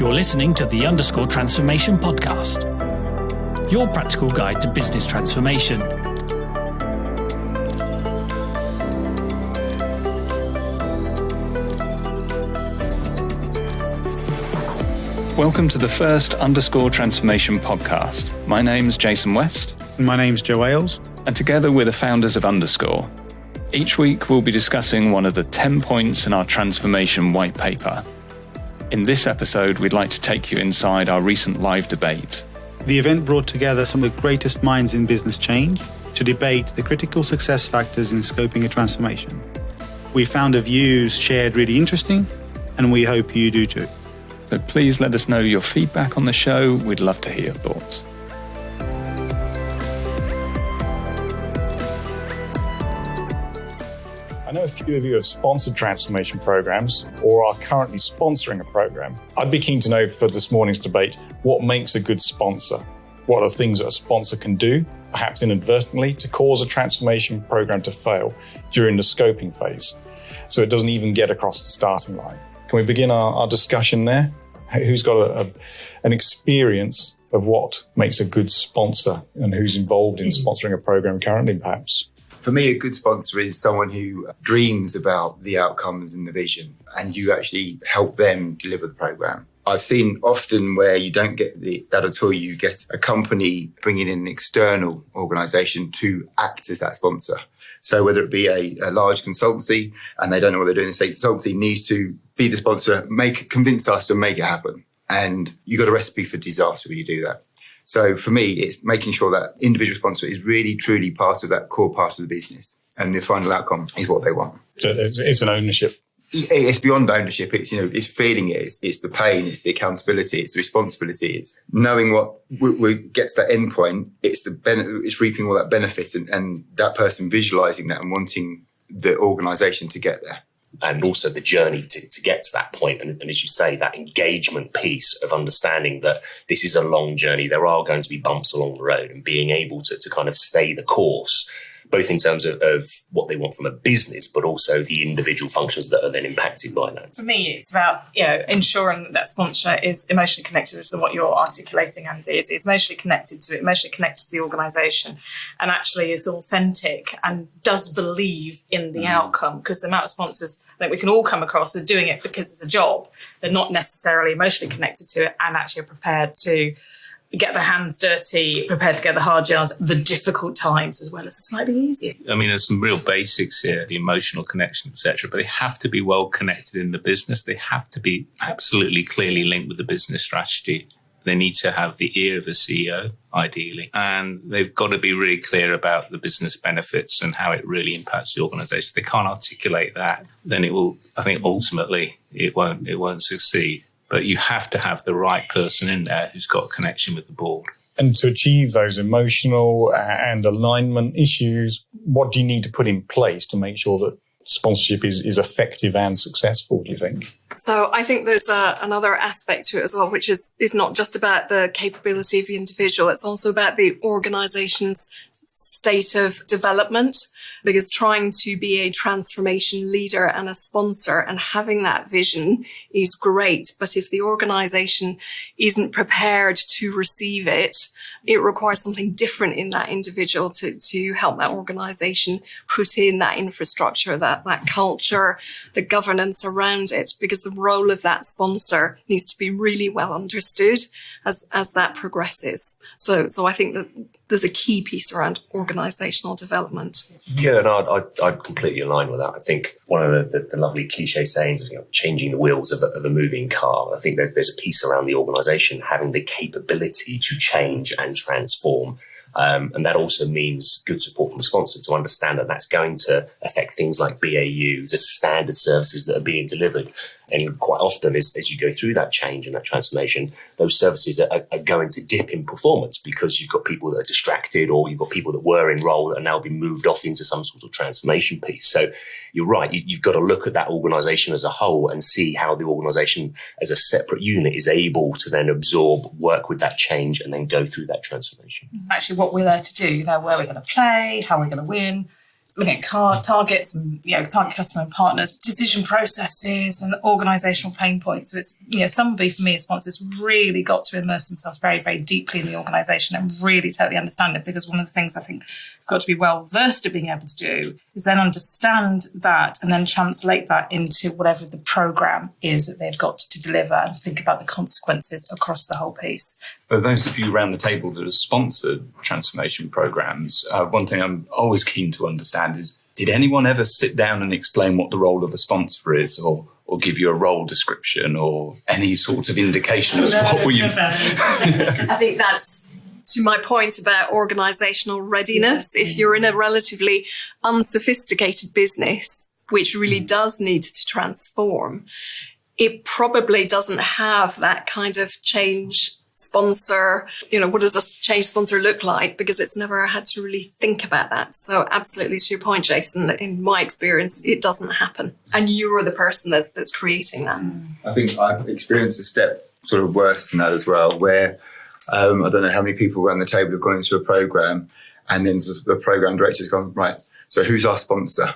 You're listening to the Underscore Transformation Podcast, your practical guide to business transformation. Welcome to the first Underscore Transformation Podcast. My name's Jason West. And my name's Joe Ailes. And together we're the founders of Underscore. Each week we'll be discussing one of the 10 points in our transformation white paper. In this episode, we'd like to take you inside our recent live debate. The event brought together some of the greatest minds in business change to debate the critical success factors in scoping a transformation. We found the views shared really interesting, and we hope you do too. So please let us know your feedback on the show. We'd love to hear your thoughts. I know a few of you have sponsored transformation programs or are currently sponsoring a program. I'd be keen to know for this morning's debate, what makes a good sponsor? What are the things that a sponsor can do, perhaps inadvertently, to cause a transformation program to fail during the scoping phase, so it doesn't even get across the starting line? Can we begin our discussion there? Who's got an experience of what makes a good sponsor and who's involved in sponsoring a program currently, perhaps? For me, a good sponsor is someone who dreams about the outcomes and the vision, and you actually help them deliver the program. I've seen often where you don't get that at all. You get a company bringing in an external organisation to act as that sponsor. So whether it be a large consultancy and they don't know what they're doing, the state consultancy needs to be the sponsor, convince us to make it happen. And you got a recipe for disaster when you do that. So for me, it's making sure that individual sponsor is really, truly part of that core part of the business. And the final outcome is what they want. So it's an ownership. It's beyond ownership. It's feeling it. It's the pain. It's the accountability. It's the responsibility. It's knowing what we get to that end point. It's reaping all that benefit and that person visualizing that and wanting the organization to get there. And also the journey to get to that point. And as you say, that engagement piece of understanding that this is a long journey. There are going to be bumps along the road, and being able to kind of stay the course, both in terms of what they want from a business, but also the individual functions that are then impacted by that. For me, it's about ensuring that sponsor is emotionally connected to what you're articulating, Andy. It's emotionally connected to it, emotionally connected to the organisation, and actually is authentic and does believe in the outcome. Because the amount of sponsors that we can all come across are doing it because it's a job. They're not necessarily emotionally connected to it and actually are prepared to get their hands dirty, prepared to get the hard yards, the difficult times, as well as the slightly easier. I mean, there's some real basics here, the emotional connection, etc., but they have to be well connected in the business. They have to be absolutely clearly linked with the business strategy. They need to have the ear of the CEO, ideally, and they've got to be really clear about the business benefits and how it really impacts the organisation. If they can't articulate that, then it will, I think, ultimately, it won't succeed. But you have to have the right person in there who's got a connection with the board. And to achieve those emotional and alignment issues, what do you need to put in place to make sure that sponsorship is effective and successful, do you think? So I think there's another aspect to it as well, which is not just about the capability of the individual. It's also about the organisation's state of development. Because trying to be a transformation leader and a sponsor and having that vision is great. But if the organisation isn't prepared to receive it, it requires something different in that individual to help that organisation put in that infrastructure, that culture, the governance around it, because the role of that sponsor needs to be really well understood as that progresses. So I think that there's a key piece around organisational development. Yeah, and I'd completely align with that. I think one of the lovely cliche sayings is, changing the wheels of a moving car. I think that there's a piece around the organisation having the capability to change and transform. And that also means good support from the sponsor to understand that that's going to affect things like BAU, the standard services that are being delivered. And quite often, as you go through that change and that transformation, those services are going to dip in performance because you've got people that are distracted, or you've got people that were in role that are now being moved off into some sort of transformation piece. So you're right, you've got to look at that organisation as a whole and see how the organisation as a separate unit is able to then absorb, work with that change, and then go through that transformation. Actually, what we're there to do, where we're going to play, how we're going to win, targets and target customer and partners, decision processes and organisational pain points. So it's somebody, for me, a sponsor, has really got to immerse themselves very, very deeply in the organisation and really totally understand it, because one of the things I think we've got to be well versed at being able to do is then understand that and then translate that into whatever the programme is that they've got to deliver and think about the consequences across the whole piece. For those of you around the table that have sponsored transformation programs, one thing I'm always keen to understand is, did anyone ever sit down and explain what the role of a sponsor is, or give you a role description or any sort of indication of what were you... I think that's to my point about organisational readiness. If you're in a relatively unsophisticated business, which really does need to transform, it probably doesn't have that kind of change sponsor. What does a change sponsor look like? Because it's never had to really think about that. So absolutely, to your point, Jason, in my experience, it doesn't happen. And you're the person that's creating that. I think I've experienced a step sort of worse than that as well, where I don't know how many people around the table have gone into a program, and then sort of the program director's gone, right, so who's our sponsor?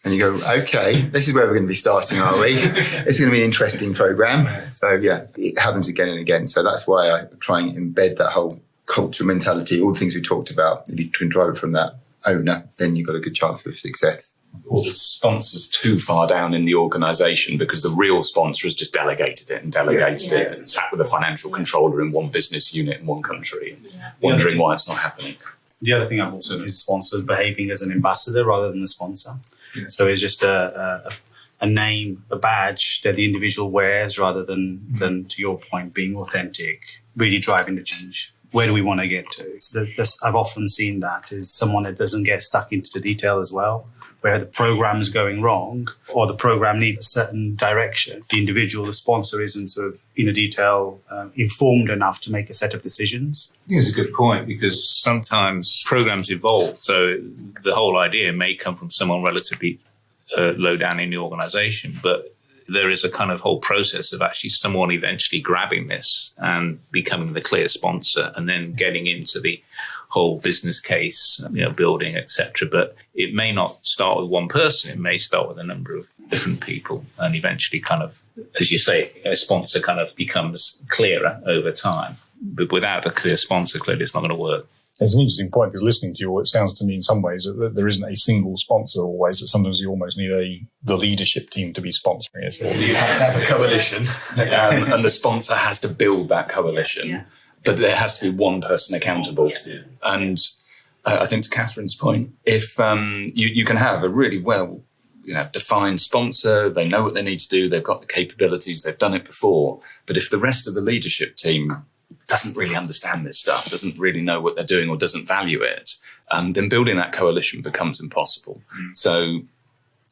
And you go, okay, this is where we're going to be starting, are we? It's going to be an interesting program. So yeah, it happens again and again. So that's why I try and embed that whole culture mentality, all the things we talked about. If you can drive it from that owner, then you've got a good chance of success. Or the sponsor's too far down in the organisation because the real sponsor has just delegated it and sat with a financial controller in one business unit in one country, wondering why it's not happening. The other thing I've also noticed is sponsors behaving as an ambassador rather than the sponsor. Yeah. So it's just a name, a badge that the individual wears rather than, to your point, being authentic, really driving the change. Where do we want to get to? I've often seen that is someone that doesn't get stuck into the detail as well, where the program is going wrong or the program needs a certain direction. The individual, the sponsor, isn't sort of in a detail informed enough to make a set of decisions. I think it's a good point, because sometimes programs evolve. So the whole idea may come from someone relatively low down in the organization, but there is a kind of whole process of actually someone eventually grabbing this and becoming the clear sponsor and then getting into the whole business case, building, etc. But it may not start with one person. It may start with a number of different people, and eventually kind of, as you say, a sponsor kind of becomes clearer over time. But without a clear sponsor, clearly it's not going to work. It's an interesting point, because listening to you, it sounds to me in some ways that there isn't a single sponsor always, that sometimes you almost need the leadership team to be sponsoring it. You have to have a coalition, and the sponsor has to build that coalition. Yeah. But there has to be one person accountable. Yeah. And I think to Catherine's point, if you can have a really well defined sponsor, they know what they need to do, they've got the capabilities, they've done it before. But if the rest of the leadership team doesn't really understand this stuff, doesn't really know what they're doing or doesn't value it, then building that coalition becomes impossible. So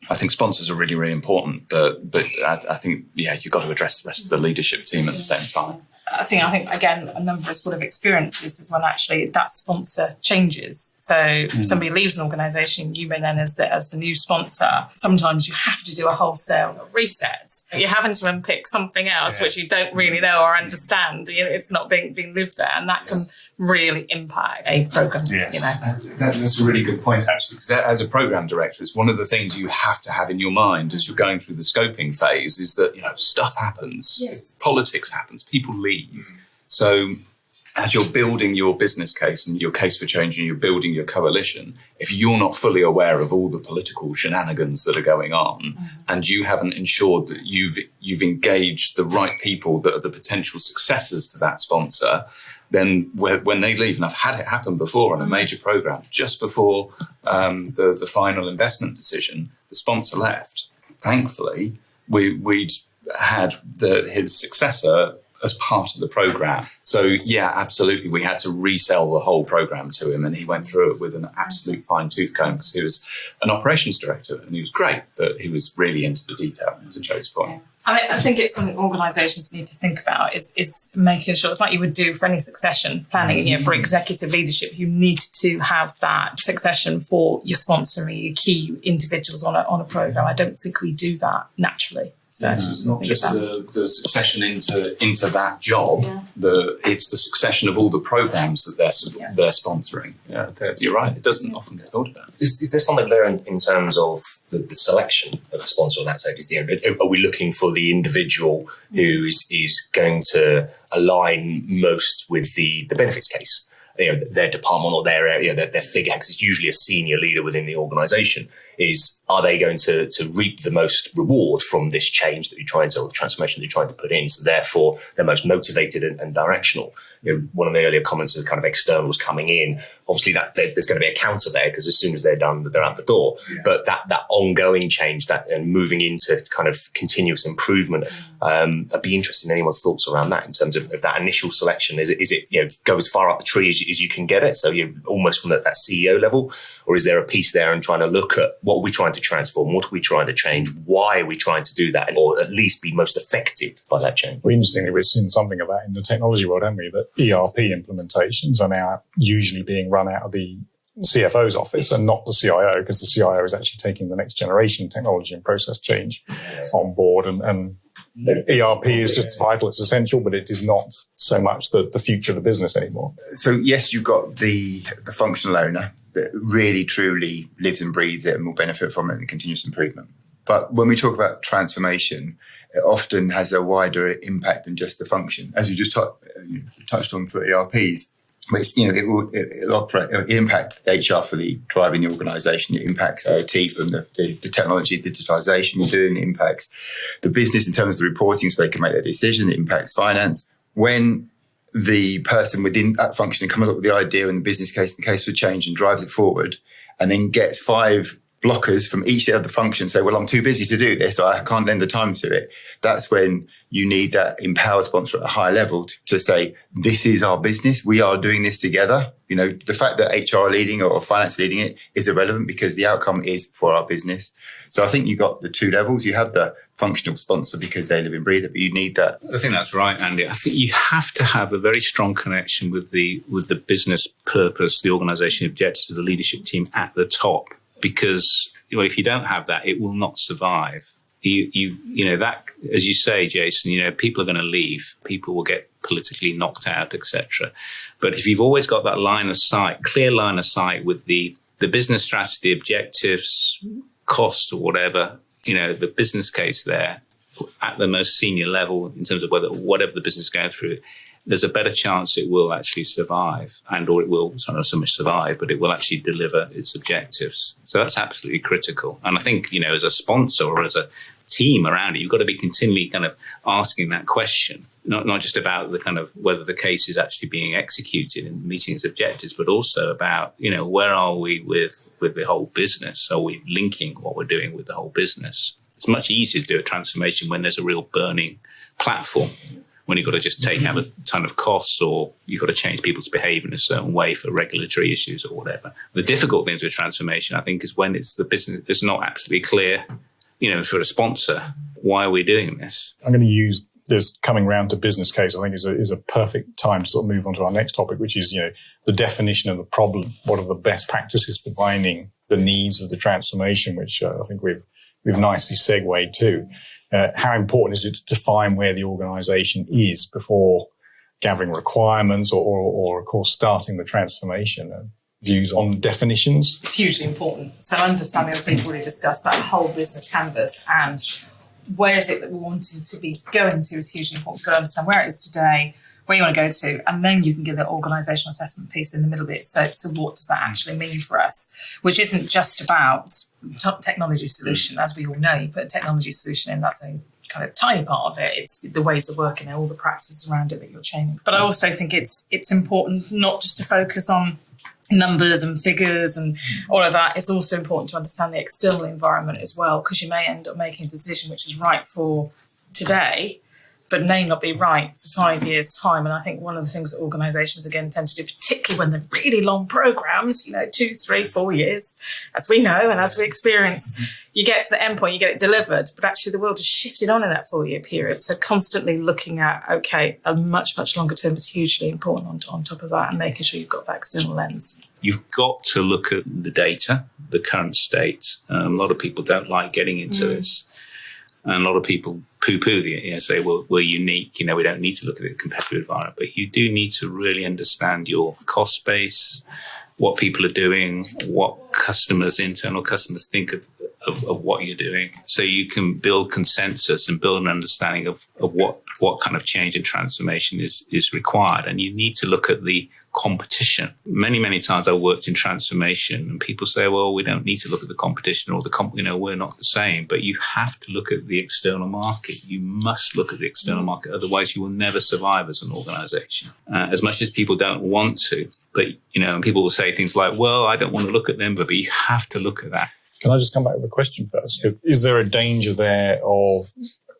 I think sponsors are really, really important. But I think, you've got to address the rest of the leadership team at the same time. I think again, a number of sort of experiences is when actually that sponsor changes. So if somebody leaves an organisation, you may then, as the new sponsor, sometimes you have to do a wholesale reset. You're having to unpick something else which you don't really know or understand. It's not being lived there, and that can really impact a programme. Yes. That's a really good point, actually, because as a programme director, it's one of the things you have to have in your mind as you're going through the scoping phase is that, stuff happens. Yes. Politics happens. People leave. So as you're building your business case and your case for change and you're building your coalition, if you're not fully aware of all the political shenanigans that are going on and you haven't ensured that you've engaged the right people that are the potential successors to that sponsor, then when they leave, and I've had it happen before on a major program, just before the final investment decision, the sponsor left. Thankfully, we'd had his successor as part of the program. So yeah, absolutely, we had to resell the whole program to him, and he went through it with an absolute fine-tooth comb because he was an operations director and he was great, but he was really into the detail, to Joe's point. I think it's something organisations need to think about is making sure it's like you would do for any succession planning. For executive leadership, you need to have that succession for your sponsor and your key individuals on a programme. I don't think we do that naturally. So it's not just the succession into that job. It's the succession of all the programs that they're sponsoring. Yeah, you're right. It doesn't often get thought about. Is there something there in terms of the selection of a sponsor on that side? Are we looking for the individual who is going to align most with the benefits case? Their department or their area, their figure, because it's usually a senior leader within the organisation. Are they going to reap the most reward from this change that you're trying to, or the transformation that you're trying to put in? So therefore, they're most motivated and directional. One of the earlier comments is kind of externals coming in. Obviously, that there's going to be a counter there, because as soon as they're done, they're out the door. Yeah. But that ongoing change, and moving into kind of continuous improvement, I'd be interested in anyone's thoughts around that in terms of that initial selection. Is it go as far up the tree as you can get it? So you're almost from that CEO level, or is there a piece there and trying to look at what are we trying to transform, what are we trying to change, why are we trying to do that, or at least be most affected by that change? Well, interestingly, we've seen something of that in the technology world, haven't we? That ERP implementations are now usually being run out of the CFO's office and not the CIO, because the CIO is actually taking the next generation technology and process change on board. And ERP is just vital, it's essential, but it is not so much the future of the business anymore. So yes, you've got the functional owner that really truly lives and breathes it and will benefit from it in continuous improvement. But when we talk about transformation, it often has a wider impact than just the function, as you just touched on for ERPs. But it'll impact HR for the driving the organisation. It impacts OT from the technology, digitisation you're doing. It impacts the business in terms of the reporting, so they can make their decision. It impacts finance. When the person within that function comes up with the idea and the business case, the case for change, and drives it forward, and then gets 5 blockers from each of the functions, say, well, I'm too busy to do this, or I can't lend the time to it. That's when you need that empowered sponsor at a high level to say, this is our business. We are doing this together. The fact that HR leading or finance leading it is irrelevant, because the outcome is for our business. So I think you've got the 2 levels. You have the functional sponsor because they live and breathe it, but you need that. I think that's right, Andy. I think you have to have a very strong connection with the business purpose, the organisation objectives of the leadership team at the top. Because if you don't have that, it will not survive. That, as you say, Jason, people are going to leave. People will get politically knocked out, etc. But if you've always got that line of sight, clear line of sight with the business strategy, the objectives, costs, or whatever, the business case there at the most senior level in terms of whatever the business is going through, there's a better chance it will actually survive, or it will not so much survive, but it will actually deliver its objectives. So that's absolutely critical. And I think, as a sponsor or as a team around it, you've got to be continually kind of asking that question, not just about the kind of whether the case is actually being executed and meeting its objectives, but also about, where are we with the whole business? Are we linking what we're doing with the whole business? It's much easier to do a transformation when there's a real burning platform, when you've got to just take out a ton of costs, or you've got to change people's behaviour in a certain way for regulatory issues or whatever. The difficult things with transformation, I think, is when it's the business, it's not absolutely clear, for a sponsor, why are we doing this? I'm going to use this coming round to business case, I think is a perfect time to sort of move on to our next topic, which is, the definition of the problem. What are the best practices for defining the needs of the transformation, which I think we've nicely segued to. How important is it to define where the organisation is before gathering requirements or of course, starting the transformation? Views on definitions? It's hugely important. So understanding, as we've already discussed, that whole business canvas and where is it that we're wanting to be going to is hugely important. You've got to understand where it is today, where you want to go to, and then you can get the organisational assessment piece in the middle bit. So what does that actually mean for us? Which isn't just about technology solution, as we all know. You put a technology solution in, that's a kind of tiny part of it. It's the ways of working and all the practices around it that you're changing. But I also think it's important not just to focus on numbers and figures and all of that. It's also important to understand the external environment as well, because you may end up making a decision which is right for today, but may not be right for 5 years' time. And I think one of the things that organisations, again, tend to do, particularly when they're really long programmes, 2, 3, 4 years, as we know and as we experience, you get to the end point, you get it delivered, but actually the world has shifted on in that 4-year period. So constantly looking at, a much, much longer term is hugely important on top of that, and making sure you've got that external lens. You've got to look at the data, the current state. A lot of people don't like getting into this. And a lot of people poo-poo say, well, we're unique. We don't need to look at the competitive environment. But you do need to really understand your cost base, what people are doing, what internal customers think of what you're doing. So you can build consensus and build an understanding of what kind of change and transformation is required. And you need to look at the competition. Many, many times I worked in transformation and people say, well, we don't need to look at the competition or we're not the same. But you have to look at the external market. You must look at the external market. Otherwise, you will never survive as an organization. As much as people don't want to. But, and people will say things like, well, I don't want to look at them, but you have to look at that. Can I just come back with a question first? Yeah. Is there a danger there of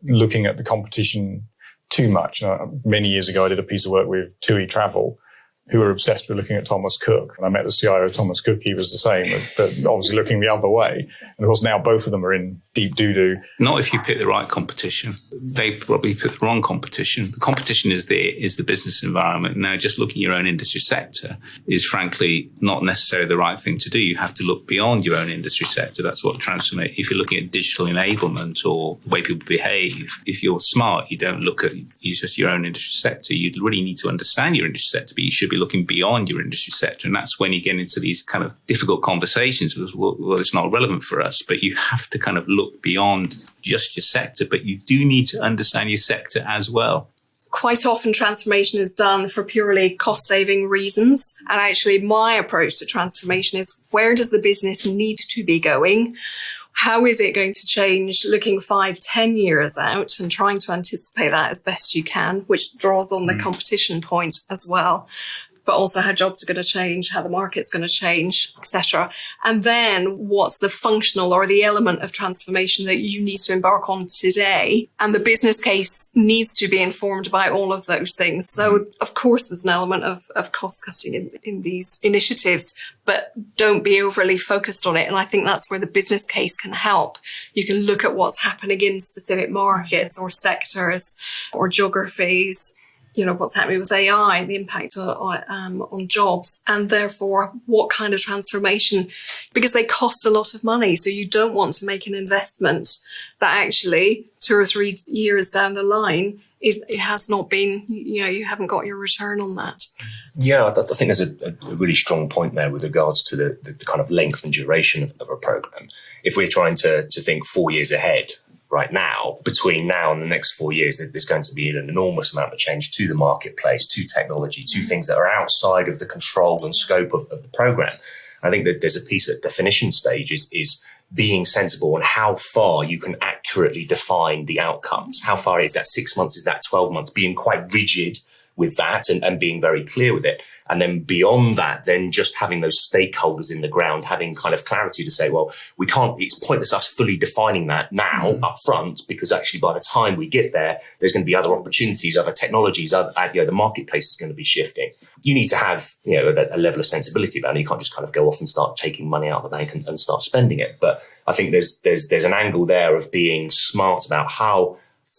looking at the competition too much? Many years ago, I did a piece of work with TUI Travel, who were obsessed with looking at Thomas Cook. And I met the CIO of Thomas Cook. He was the same, but obviously looking the other way. And of course, now both of them are in deep doo-doo. Not if you pick the right competition. They probably pick the wrong competition. The competition is the business environment. Now, just looking at your own industry sector is frankly not necessarily the right thing to do. You have to look beyond your own industry sector. That's what transformation. If you're looking at digital enablement or the way people behave, if you're smart, you don't look at just your own industry sector. You really need to understand your industry sector, but you should be looking beyond your industry sector. And that's when you get into these kind of difficult conversations with, well, it's not relevant for us, but you have to kind of look beyond just your sector, but you do need to understand your sector as well. Quite often transformation is done for purely cost-saving reasons. And actually my approach to transformation is, where does the business need to be going? How is it going to change looking 5-10 years out and trying to anticipate that as best you can, which draws on the competition point as well, but also how jobs are going to change, how the market's going to change, etc. And then what's the functional or the element of transformation that you need to embark on today? And the business case needs to be informed by all of those things. So, of course, there's an element of cost cutting in these initiatives, but don't be overly focused on it. And I think that's where the business case can help. You can look at what's happening in specific markets or sectors or geographies, what's happening with AI, the impact on jobs, and therefore what kind of transformation, because they cost a lot of money. So you don't want to make an investment that actually 2 or 3 years down the line, it has not been, you haven't got your return on that. Yeah, I think there's a really strong point there with regards to the kind of length and duration of a program. If we're trying to think 4 years ahead, right now, between now and the next 4 years, there's going to be an enormous amount of change to the marketplace, to technology, to things that are outside of the control and scope of the program. I think that there's a piece at definition stage is being sensible on how far you can accurately define the outcomes. How far is that 6 months? Is that 12 months? Being quite rigid with that and being very clear with it. And then beyond that, then just having those stakeholders in the ground, having kind of clarity to say, well, it's pointless us fully defining that now up front, because actually by the time we get there, there's going to be other opportunities, other technologies, the marketplace is going to be shifting. You need to have, a level of sensibility about it. You can't just kind of go off and start taking money out of the bank and start spending it. But I think there's an angle there of being smart about how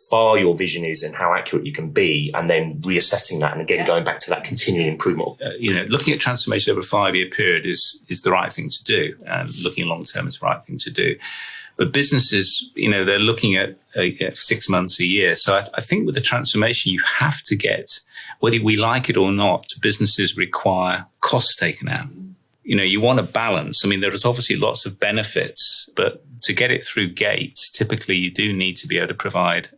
far your vision is and how accurate you can be, and then reassessing that, and again going back to that continuing improvement. Looking at transformation over a 5-year period is the right thing to do, and looking long term is the right thing to do. But businesses, they're looking at 6 months, a year. So I think with the transformation, you have to get, whether we like it or not, businesses require costs taken out. You want a balance. I mean, there is obviously lots of benefits, but to get it through gates, typically you do need to be able to provide,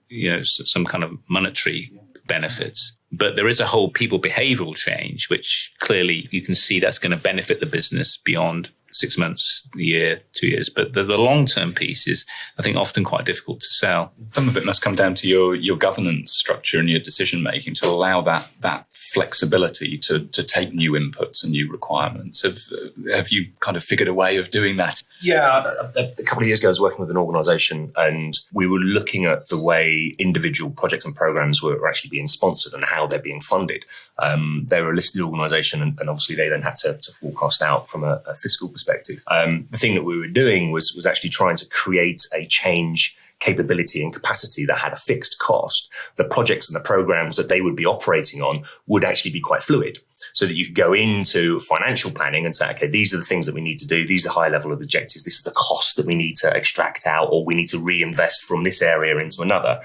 some kind of monetary benefits. But there is a whole people behavioral change, which clearly you can see that's going to benefit the business beyond 6 months, a year, 2 years. But the long-term piece is, I think, often quite difficult to sell. Some of it must come down to your governance structure and your decision-making to allow that flexibility to take new inputs and new requirements. Have you kind of figured a way of doing that? Yeah, a couple of years ago I was working with an organisation, and we were looking at the way individual projects and programmes were actually being sponsored and how they're being funded. They were a listed organisation, and obviously they then had to forecast out from a fiscal perspective. The thing that we were doing was actually trying to create a change capability and capacity that had a fixed cost, the projects and the programs that they would be operating on would actually be quite fluid. So that you could go into financial planning and say, okay, these are the things that we need to do. These are high level of objectives. This is the cost that we need to extract out, or we need to reinvest from this area into another.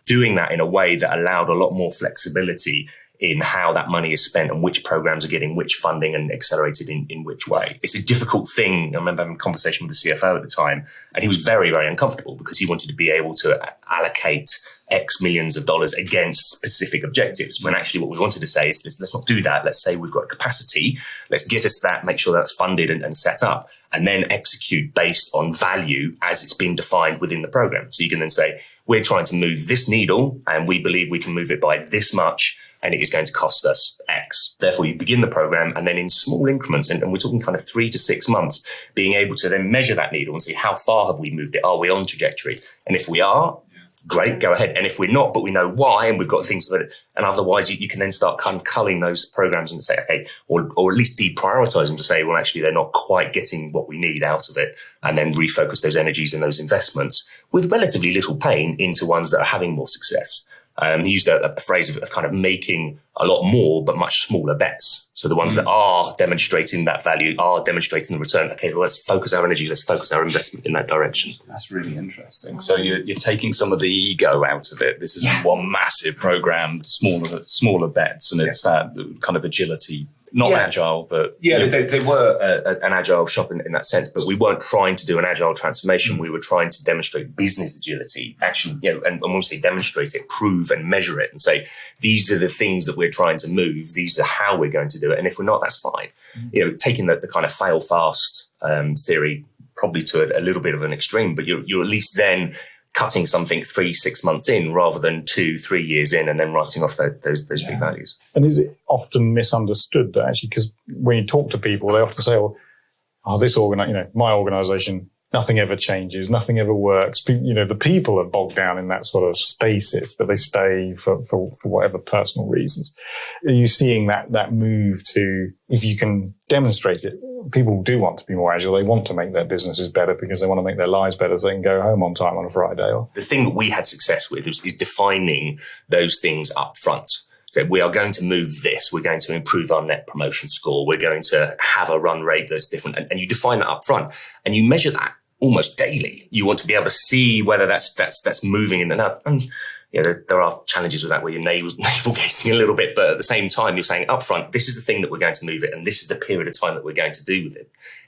Doing that in a way that allowed a lot more flexibility in how that money is spent and which programs are getting which funding and accelerated in which way. It's a difficult thing. I remember having a conversation with the CFO at the time, and he was very, very uncomfortable because he wanted to be able to allocate X millions of dollars against specific objectives, when actually what we wanted to say is, let's not do that. Let's say we've got capacity. Let's get us that, make sure that's funded and set up, and then execute based on value as it's been defined within the program. So you can then say, we're trying to move this needle and we believe we can move it by this much, and it is going to cost us X. Therefore, you begin the program, and then in small increments, and we're talking kind of 3 to 6 months, being able to then measure that needle and see how far have we moved it? Are we on trajectory? And if we are, great, go ahead. And if we're not, but we know why, and we've got things that, and otherwise you can then start kind of culling those programs and say, okay, or at least deprioritize them to say, well, actually, they're not quite getting what we need out of it, and then refocus those energies and those investments with relatively little pain into ones that are having more success. He used a phrase of kind of making a lot more, but much smaller bets. So the ones that are demonstrating that value, are demonstrating the return. Okay, well, let's focus our energy, let's focus our investment in that direction. That's really interesting. So you're taking some of the ego out of it. This is one massive program, smaller bets, and it's that kind of agility. Not agile, but... Yeah, they were an agile shop in that sense, but we weren't trying to do an agile transformation. We were trying to demonstrate business agility, actually, and when we say demonstrate it, prove and measure it and say, these are the things that we're trying to move. These are how we're going to do it. And if we're not, that's fine. Taking the kind of fail fast theory probably to a little bit of an extreme, but you're at least then cutting something 3-6 months in rather than 2-3 years in and then writing off those big values. And is it often misunderstood that actually, because when you talk to people, they often say, my organization, nothing ever changes, nothing ever works. The people are bogged down in that sort of stasis, but they stay for whatever personal reasons. Are you seeing that move to, if you can demonstrate it, people do want to be more agile. They want to make their businesses better because they want to make their lives better so they can go home on time on a Friday. The thing that we had success with is defining those things up front. So we are going to move this. We're going to improve our net promotion score. We're going to have a run rate that's different. And you define that up front and you measure that almost daily. You want to be able to see whether that's moving in and out. And there are challenges with that where you're navel gazing a little bit, but at the same time, you're saying up front, this is the thing that we're going to move it, and this is the period of time that we're going to do with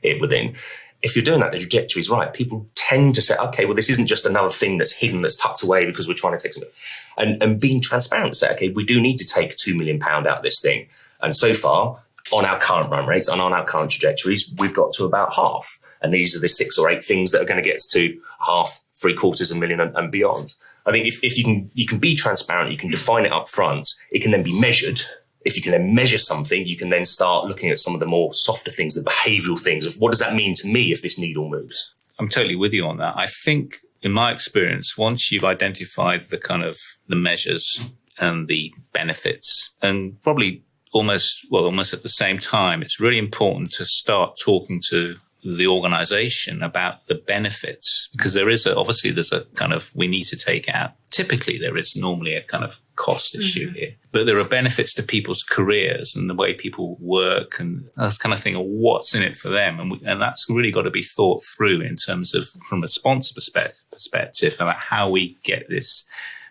it within. If you're doing that, the trajectory is right. People tend to say, okay, well, this isn't just another thing that's hidden, that's tucked away because we're trying to take something. And being transparent to say, okay, we do need to take £2 million out of this thing. And so far, on our current run rates and on our current trajectories, we've got to about half. And these are the 6 or 8 things that are going to get us to half, 750,000 and beyond. I think if you can be transparent, you can define it up front, it can then be measured. If you can then measure something, you can then start looking at some of the more softer things, the behavioural things of what does that mean to me if this needle moves? I'm totally with you on that. I think in my experience, once you've identified the measures and the benefits, and probably almost at the same time, it's really important to start talking to the organization about the benefits, because there's a kind of, we need to take out. Typically, there is normally a kind of cost issue here, but there are benefits to people's careers and the way people work and that kind of thing, or what's in it for them. And that's really got to be thought through in terms of, from a sponsor perspective, about how we get this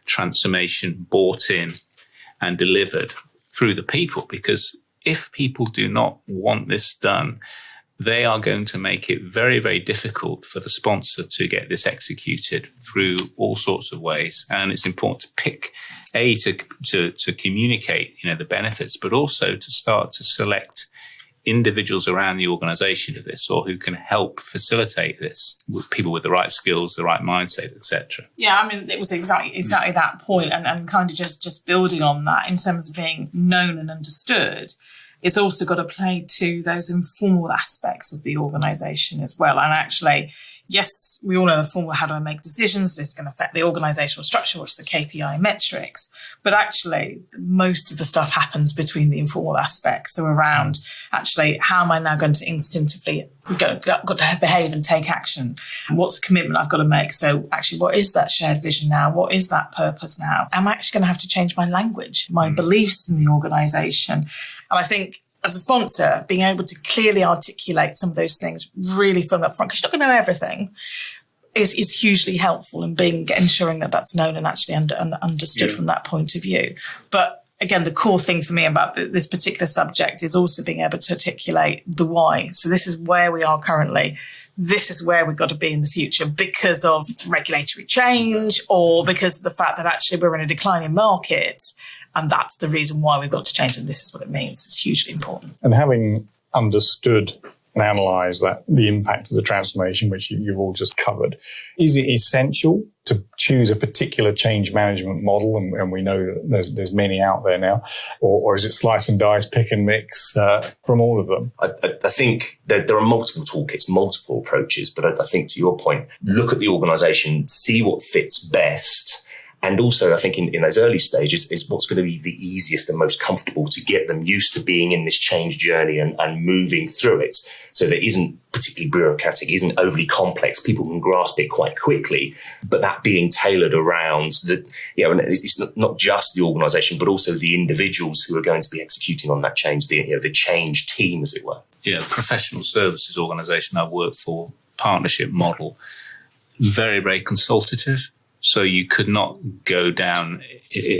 transformation bought in and delivered through the people. Because if people do not want this done, they are going to make it very, very difficult for the sponsor to get this executed through all sorts of ways. And it's important to pick, to communicate, the benefits, but also to start to select individuals around the organization of this, or who can help facilitate this, with people with the right skills, the right mindset, etc. Yeah, I mean, it was exactly that point, and kind of just building on that in terms of being known and understood. It's also got to play to those informal aspects of the organisation as well. And actually, yes, we all know the formal how do I make decisions, it's going to affect the organisational structure, what's the KPI metrics, but actually most of the stuff happens between the informal aspects. So around actually how am I now going to instinctively got to behave and take action? What's a commitment I've got to make? So actually, what is that shared vision now? What is that purpose now? Am I actually going to have to change my language, my beliefs in the organisation? And I think as a sponsor, being able to clearly articulate some of those things really firm up front, because you're not going to know everything, is hugely helpful in ensuring that that's known and actually understood from that point of view. But again, the core thing for me about this particular subject is also being able to articulate the why. So this is where we are currently. This is where we've got to be in the future because of regulatory change or because of the fact that actually we're in a declining market. And that's the reason why we've got to change. And this is what it means. It's hugely important. And having understood and analysed the impact of the transformation, which you've all just covered, is it essential to choose a particular change management model? And we know that there's many out there now. Or is it slice and dice, pick and mix from all of them? I think that there are multiple toolkits, multiple approaches. But I think to your point, look at the organisation, see what fits best. And also, I think in those early stages is what's going to be the easiest and most comfortable to get them used to being in this change journey and moving through it. So that isn't particularly bureaucratic, isn't overly complex. People can grasp it quite quickly, but that being tailored around and it's not just the organisation, but also the individuals who are going to be executing on that change, the change team, as it were. Yeah, professional services organisation I work for, partnership model, very, very consultative. So you could not go down,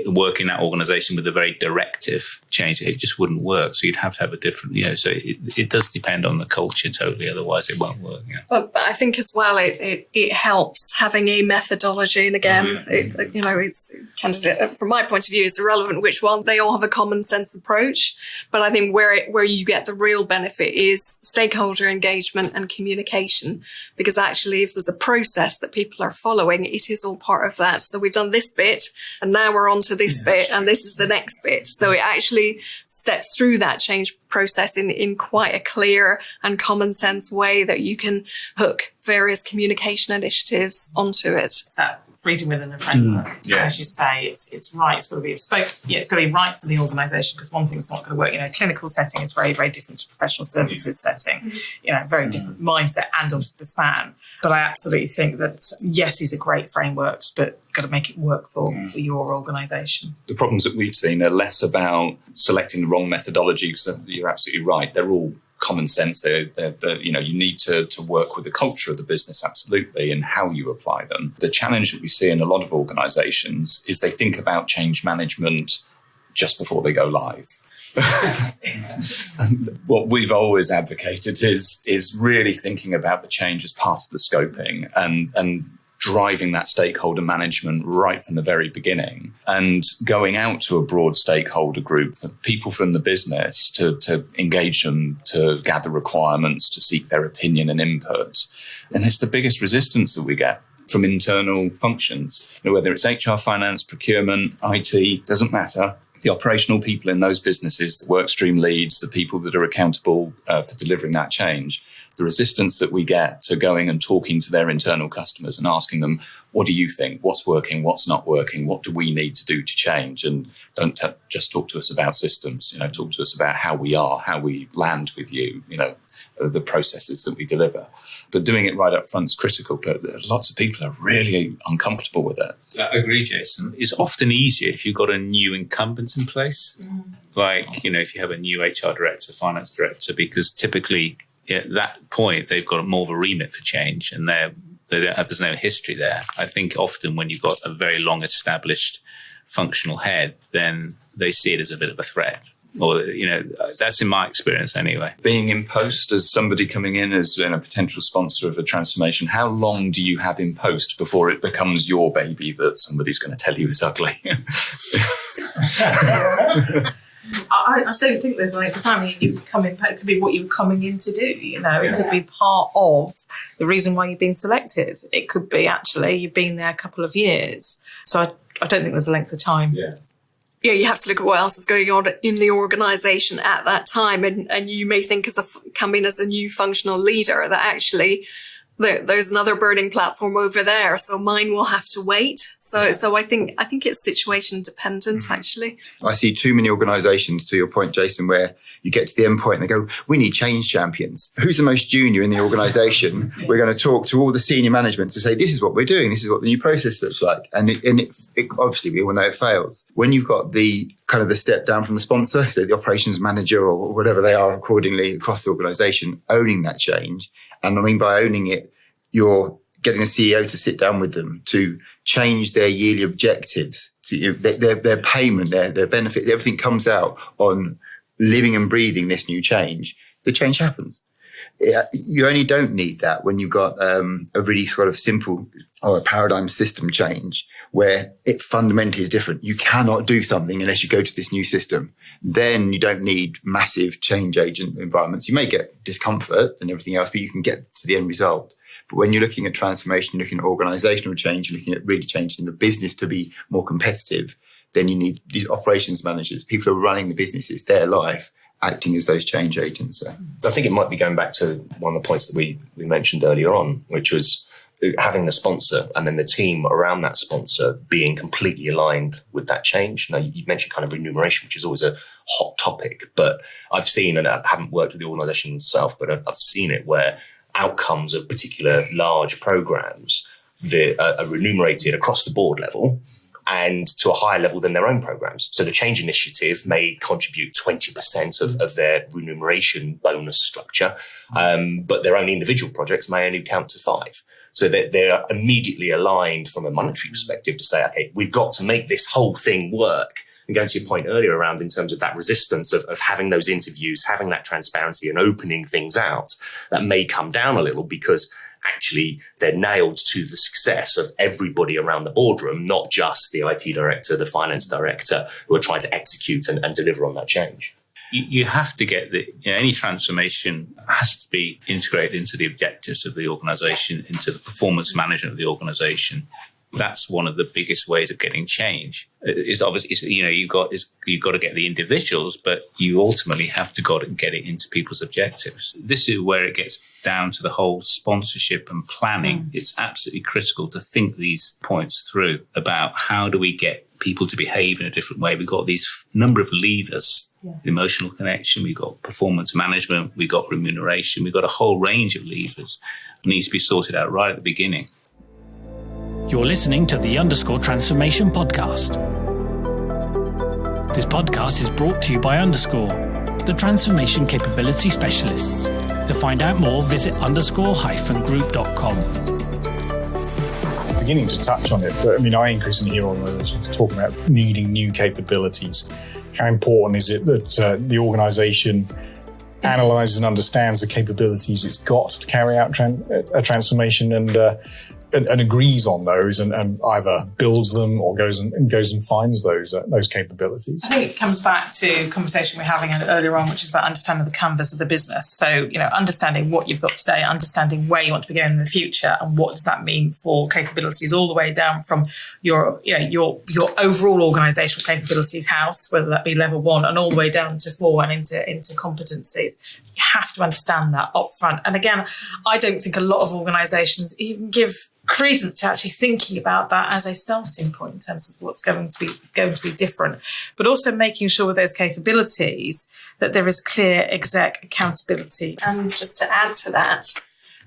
work in that organisation with a very directive change. It just wouldn't work. So you'd have to have a different, so it does depend on the culture totally. Otherwise it won't work. Yeah. But I think as well, it helps having a methodology. And again, it's kind of, from my point of view, it's irrelevant which one. They all have a common sense approach. But I think where you get the real benefit is stakeholder engagement and communication. Because actually, if there's a process that people are following, it is all part of that. So we've done this bit and now we're on to this bit and this is the next bit. So it actually steps through that change process in quite a clear and common sense way that you can hook various communication initiatives onto it. So freedom within the framework. As you say, it's right. It's got to be it's got to be right for the organisation, because one thing's not going to work. Clinical setting is very, very different to professional services setting. Very different mindset and obviously the span. But I absolutely think that yes, these are great frameworks, but you've got to make it work for your organisation. The problems that we've seen are less about selecting the wrong methodology, because you're absolutely right. They're all common sense. You need to work with the culture of the business, absolutely, and how you apply them. The challenge that we see in a lot of organisations is they think about change management just before they go live. What we've always advocated is really thinking about the change as part of the scoping and driving that stakeholder management right from the very beginning, and going out to a broad stakeholder group, people from the business, to engage them, to gather requirements, to seek their opinion and input. And it's the biggest resistance that we get from internal functions, whether it's HR, finance, procurement, IT, doesn't matter. The operational people in those businesses, the work stream leads, the people that are accountable for delivering that change, the resistance that we get to going and talking to their internal customers and asking them, what do you think? What's working? What's not working? What do we need to do to change? And don't just talk to us about systems, talk to us about how we are, how we land with you, the processes that we deliver. But doing it right up front is critical, but lots of people are really uncomfortable with it. I agree, Jason. It's often easier if you've got a new incumbent in place. Like, if you have a new HR director, finance director, because typically at that point, they've got more of a remit for change and there's no history there. I think often when you've got a very long established functional head, then they see it as a bit of a threat. Or, that's in my experience anyway. Being in post as somebody coming in as a potential sponsor of a transformation, how long do you have in post before it becomes your baby that somebody's going to tell you is ugly? I don't think there's like a time you come in. It could be what you're coming in to do. It could be part of the reason why you've been selected. It could be actually you've been there a couple of years. So I don't think there's a length of time. Yeah, you have to look at what else is going on in the organisation at that time. And you may think come in as a new functional leader that actually there's another burning platform over there, so mine will have to wait. So I think it's situation dependent, actually. I see too many organisations, to your point, Jason, where you get to the end point and they go, we need change champions. Who's the most junior in the organisation? We're going to talk to all the senior management to say, this is what we're doing. This is what the new process looks like. And it obviously, we all know it fails. When you've got the kind of the step down from the sponsor, so the operations manager or whatever they are accordingly across the organisation, owning that change. And I mean, by owning it, you're getting the CEO to sit down with them to change their yearly objectives, to their payment, their benefit, everything comes out on living and breathing this new change. The change happens. You only don't need that when you've got a really sort of simple or a paradigm system change where it fundamentally is different. You cannot do something unless you go to this new system. Then you don't need massive change agent environments. You may get discomfort and everything else, but you can get to the end result. But when you're looking at transformation, you're looking at organizational change, you're looking at really changing the business to be more competitive, then you need these operations managers, people who are running the business, it's their life, acting as those change agents. So I think it might be going back to one of the points that we mentioned earlier on, which was having the sponsor and then the team around that sponsor being completely aligned with that change. Now, you mentioned kind of remuneration, which is always a hot topic, but I've seen, and I haven't worked with the organisation myself, but I've seen it where outcomes of particular large programs that are remunerated across the board level and to a higher level than their own programs. So the change initiative may contribute 20% of their remuneration bonus structure, but their own individual projects may only count to 5%. So they're immediately aligned from a monetary perspective to say, okay, we've got to make this whole thing work. And going to your point earlier around in terms of that resistance of having those interviews, having that transparency and opening things out, that may come down a little because actually they're nailed to the success of everybody around the boardroom, not just the IT director, the finance director, who are trying to execute and deliver on that change. You have to get any transformation has to be integrated into the objectives of the organisation, into the performance management of the organisation. That's one of the biggest ways of getting change. It's obviously, you've got to get the individuals, but you ultimately have to get it into people's objectives. This is where it gets down to the whole sponsorship and planning. It's absolutely critical to think these points through about how do we get people to behave in a different way. We've got these number of levers. Yeah. Emotional connection, we've got performance management, we've got remuneration, we've got a whole range of levers that needs to be sorted out right at the beginning. You're listening to the _Transformation podcast. This podcast is brought to you by _, the transformation capability specialists. To find out more, visit _group.com. Beginning to touch on it, but I increasingly hear organisations talking about needing new capabilities. How important is it that the organisation analyses and understands the capabilities it's got to carry out a transformation and agrees on those and either builds them or goes and finds those capabilities? I think it comes back to a conversation we were having earlier on, which is about understanding the canvas of the business. So, understanding what you've got today, understanding where you want to be going in the future, and what does that mean for capabilities all the way down from your overall organisational capabilities house, whether that be level 1 and all the way down to 4 and into competencies. You have to understand that up front. And again, I don't think a lot of organisations even give credence to actually thinking about that as a starting point in terms of what's going to be different, but also making sure with those capabilities that there is clear exec accountability. And just to add to that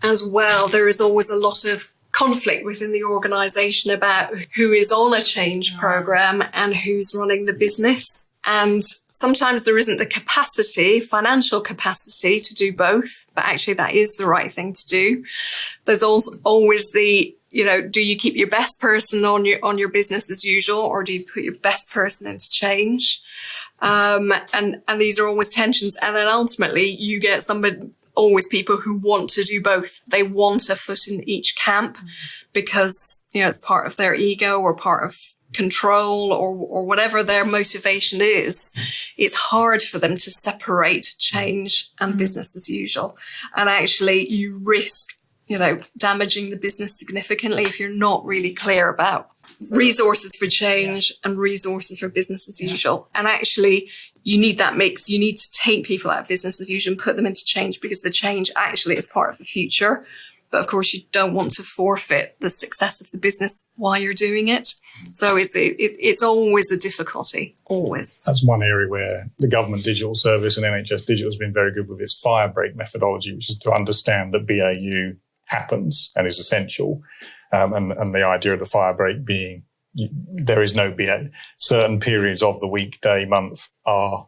as well, there is always a lot of conflict within the organisation about who is on a change programme and who's running the business. And sometimes there isn't the financial capacity to do both, but actually that is the right thing to do. There's also always the, do you keep your best person on your business as usual, or do you put your best person into change? And these are always tensions. And then ultimately you get always people who want to do both. They want a foot in each camp because, it's part of their ego or part of control or whatever their motivation is. It's hard for them to separate change and business as usual. And actually you risk, damaging the business significantly if you're not really clear about resources for change and resources for business as usual. And actually you need that mix. You need to take people out of business as usual and put them into change, because the change actually is part of the future. But of course, you don't want to forfeit the success of the business while you're doing it. So it's always a difficulty, always. That's one area where the government digital service and NHS Digital has been very good with its fire break methodology, which is to understand that BAU happens and is essential. And the idea of the fire break being there is no BAU. Certain periods of the week, day, month are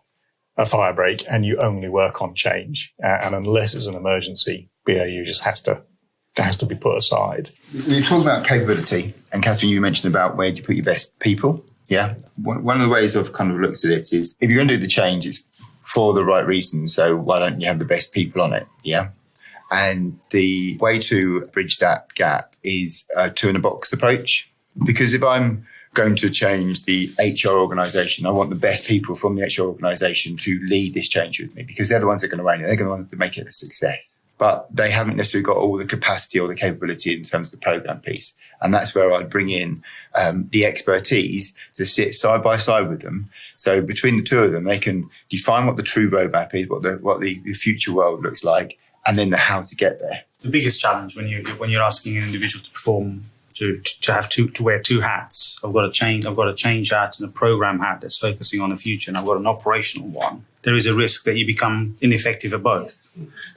a fire break, and you only work on change. And unless it's an emergency, BAU just has to be put aside. You're talking about capability, and Catherine, you mentioned about where do you put your best people. Yeah. One of the ways I've kind of looked at it is if you're going to do the change, it's for the right reason. So why don't you have the best people on it? Yeah. And the way to bridge that gap is a two-in-a-box approach. Because if I'm going to change the HR organisation, I want the best people from the HR organisation to lead this change with me, because they're the ones that are going to run it. They're going to want to make it a success. But they haven't necessarily got all the capacity or the capability in terms of the program piece. And that's where I'd bring in the expertise to sit side by side with them. So between the two of them, they can define what the true roadmap is, what the future world looks like, and then the how to get there. The biggest challenge when you're asking an individual to perform, to wear two hats. I've got a change hat and a program hat that's focusing on the future, and I've got an operational one. There is a risk that you become ineffective at both.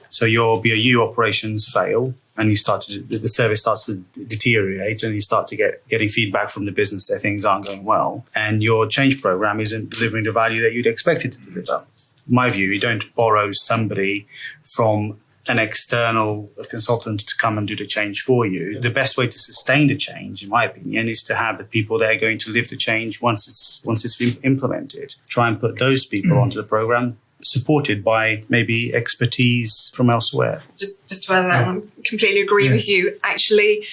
So your BAU operations fail, and the service starts to deteriorate, and you start to getting feedback from the business that things aren't going well, and your change program isn't delivering the value that you'd expect it to deliver. In my view, you don't borrow somebody from an external consultant to come and do the change for you. The best way to sustain the change, in my opinion, is to have the people that are going to live the change once it's been implemented. Try and put those people onto the program, supported by maybe expertise from elsewhere. Just to add that, I completely agree with you. Actually,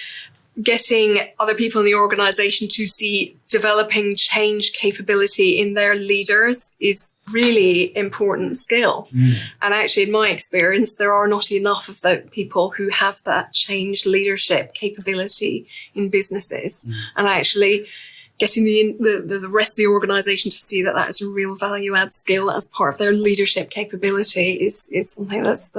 getting other people in the organisation to see developing change capability in their leaders is really important skill. And actually, in my experience, there are not enough of the people who have that change leadership capability in businesses. And actually getting the rest of the organisation to see that is a real value add skill as part of their leadership capability is something that's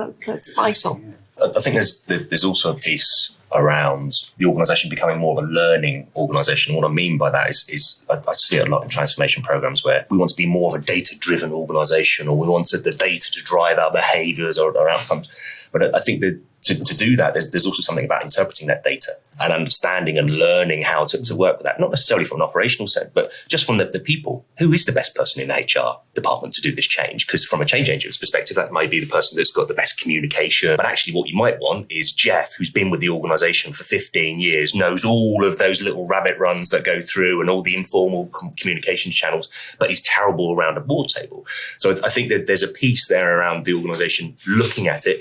vital. I think there's also a piece around the organisation becoming more of a learning organisation. What I mean by that is I see it a lot in transformation programmes where we want to be more of a data-driven organisation, or we wanted the data to drive our behaviours or outcomes. But I think that to do that, there's also something about interpreting that data and understanding and learning how to work with that, not necessarily from an operational sense, but just from the people. Who is the best person in the HR department to do this change? Because from a change agent's perspective, that might be the person that's got the best communication. But actually what you might want is Jeff, who's been with the organisation for 15 years, knows all of those little rabbit runs that go through and all the informal communication channels, but he's terrible around a board table. So I think that there's a piece there around the organisation looking at it,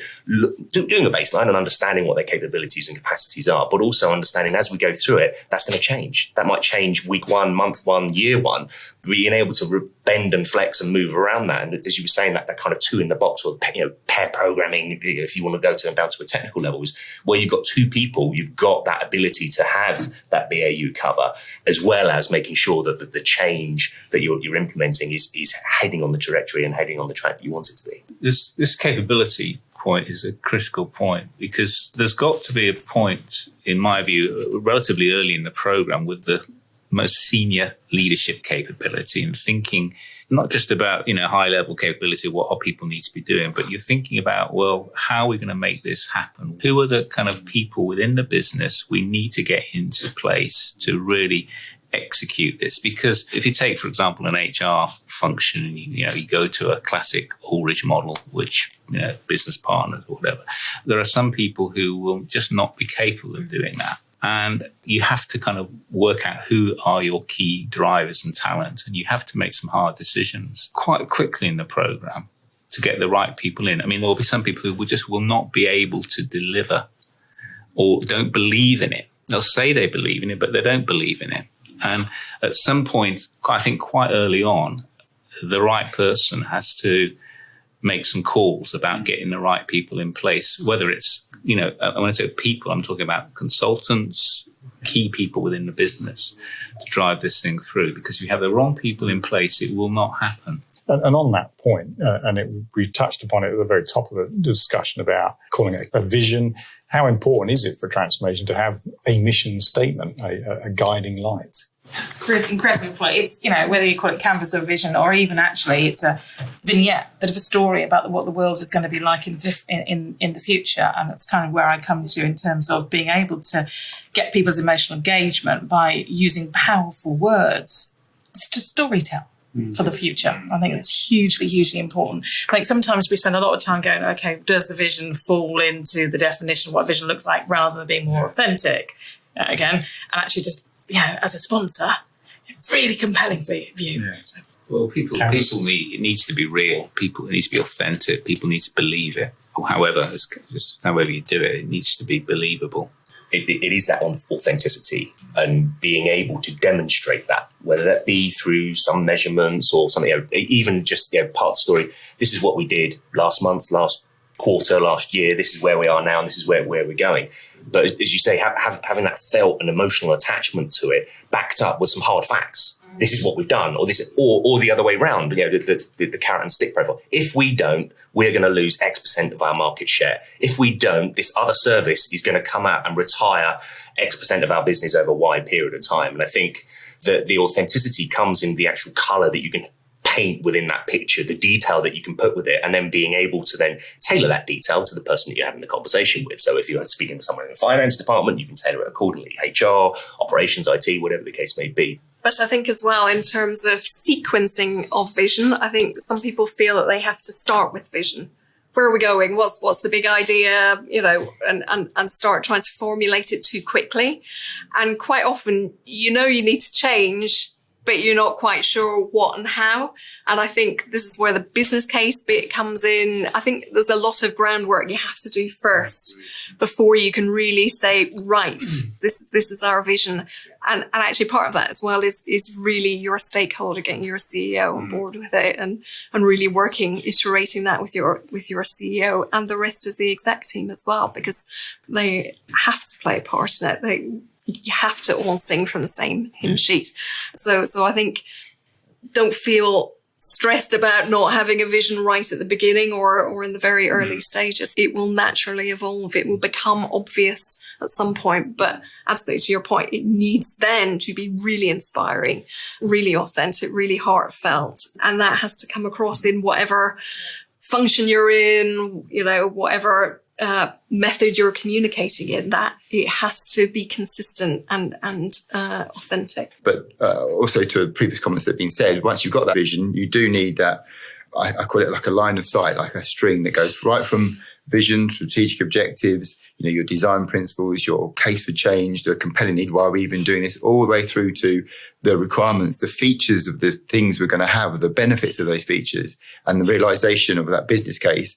doing a baseline and understanding what their capabilities and capacities are, but also understanding as we go through it, that's going to change. That might change week one, month one, year one. Being able to bend and flex and move around that. And as you were saying, that kind of two in the box, or pair programming, if you want to go down to a technical level, is where you've got two people, you've got that ability to have that BAU cover, as well as making sure that the change that you're implementing is heading on the trajectory and heading on the track that you want it to be. This capability point is a critical point, because there's got to be a point, in my view, relatively early in the program with the most senior leadership capability and thinking not just about, high level capability, what our people need to be doing, but you're thinking about, well, how are we going to make this happen? Who are the kind of people within the business we need to get into place to really execute this? Because if you take, for example, an HR function, and you go to a classic Ulrich model, which business partners or whatever, there are some people who will just not be capable of doing that. And you have to kind of work out who are your key drivers and talent, and you have to make some hard decisions quite quickly in the program to get the right people in. I mean, there will be some people who will not be able to deliver or don't believe in it. They'll say they believe in it, but they don't believe in it. And at some point, I think quite early on, the right person has to make some calls about getting the right people in place, whether it's, when I say people, I'm talking about consultants, key people within the business to drive this thing through. Because if you have the wrong people in place, it will not happen. And on that point, we touched upon it at the very top of the discussion about calling it a vision, How important is it for transformation to have a mission statement, a guiding light? Incredibly important. It's, whether you call it canvas or vision, or even actually it's a vignette, bit of a story about what the world is going to be like in the future. And that's kind of where I come to in terms of being able to get people's emotional engagement by using powerful words. It's just storytell for the future. I think it's hugely, hugely important. I think sometimes we spend a lot of time going, okay, does the vision fall into the definition of what vision looks like, rather than being more authentic again, and actually just, as a sponsor, really compelling view. Yeah. Well, people need, it needs to be real. It needs to be authentic. People need to believe it. Or however you do it, it needs to be believable. It is that authenticity and being able to demonstrate that, whether that be through some measurements or something, even just part of the story. This is what we did last month, last quarter, last year. This is where we are now, and this is where we're going. But as you say, having that felt and emotional attachment to it, backed up with some hard facts. This is what we've done, or the other way around. The carrot and stick profile. If we don't, we're going to lose X% of our market share. If we don't, this other service is going to come out and retire X% of our business over a wide period of time. And I think that the authenticity comes in the actual colour that you can paint within that picture, the detail that you can put with it, and then being able to then tailor that detail to the person that you're having the conversation with. So if you're speaking to someone in the finance department, you can tailor it accordingly. HR, operations, IT, whatever the case may be. But I think as well, in terms of sequencing of vision, I think some people feel that they have to start with vision. Where are we going? What's the big idea? And start trying to formulate it too quickly. And quite often, you need to change, but you're not quite sure what and how. And I think this is where the business case bit comes in. I think there's a lot of groundwork you have to do first before you can really say, right, this is our vision. And actually part of that as well is really your stakeholder, getting your CEO on board with it and really iterating that with your CEO and the rest of the exec team as well, because they have to play a part in it. You have to all sing from the same hymn sheet. So I think don't feel stressed about not having a vision right at the beginning or in the very early stages. It will naturally evolve. It will become obvious at some point. But absolutely, to your point, it needs then to be really inspiring, really authentic, really heartfelt. And that has to come across in whatever function you're in, whatever method you're communicating in, that it has to be consistent and authentic. But also to the previous comments that have been said, once you've got that vision, you do need that, I call it like a line of sight, like a string that goes right from vision, strategic objectives, your design principles, your case for change, the compelling need, why are we even doing this, all the way through to the requirements, the features of the things we're going to have, the benefits of those features, and the realization of that business case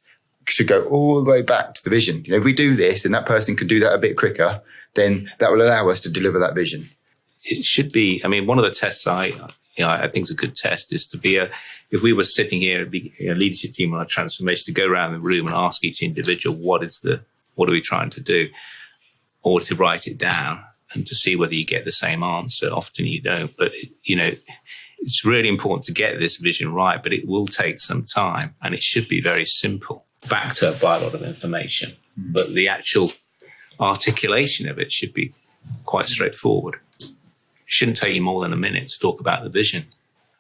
should go all the way back to the vision. If we do this and that person can do that a bit quicker, then that will allow us to deliver that vision. It should be, one of the tests I think is a good test is to be if we were sitting here, be a leadership team on a transformation, to go around the room and ask each individual, what are we trying to do? Or to write it down and to see whether you get the same answer. Often you don't, but it's really important to get this vision right, but it will take some time and it should be very simple, backed up by a lot of information. But the actual articulation of it should be quite straightforward. It shouldn't take you more than a minute to talk about the vision.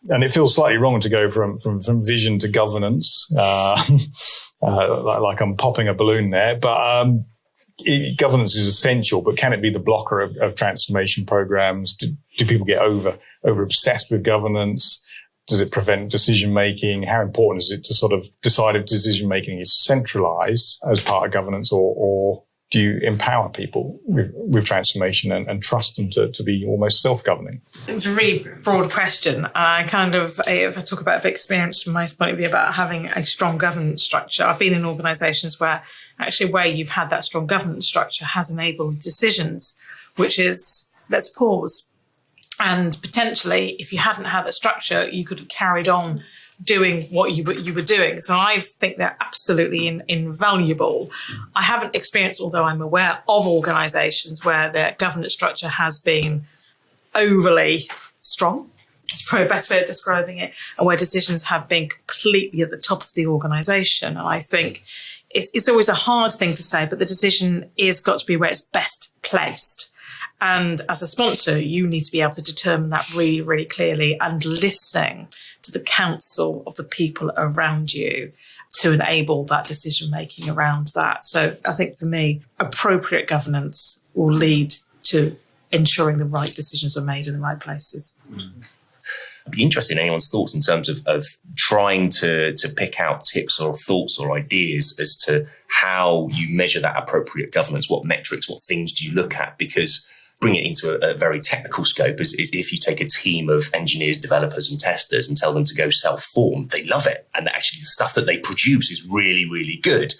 And it feels slightly wrong to go from vision to governance, like I'm popping a balloon there. But governance is essential, but can it be the blocker of transformation programs? Do people get over obsessed with governance? Does it prevent decision making? How important is it to sort of decide if decision making is centralized as part of governance, or do you empower people with transformation and trust them to be almost self-governing? It's a really broad question. I if I talk about a bit of experience from my point of view about having a strong governance structure, I've been in organisations where you've had that strong governance structure has enabled decisions, which is, let's pause. And potentially, if you hadn't had that structure, you could have carried on doing what you were doing. So I think they're absolutely invaluable. I haven't experienced, although I'm aware of organisations where their governance structure has been overly strong. It's probably the best way of describing it, and where decisions have been completely at the top of the organisation. And I think, it's always a hard thing to say, but the decision is got to be where it's best placed. And as a sponsor, you need to be able to determine that really, really clearly and listen to the counsel of the people around you to enable that decision making around that. So I think for me, appropriate governance will lead to ensuring the right decisions are made in the right places. I'd be interested in anyone's thoughts in terms of trying to pick out tips or thoughts or ideas as to how you measure that appropriate governance, what metrics, what things do you look at? Because bring it into a very technical scope is if you take a team of engineers, developers and testers and tell them to go self-form, they love it. And actually the stuff that they produce is really, really good.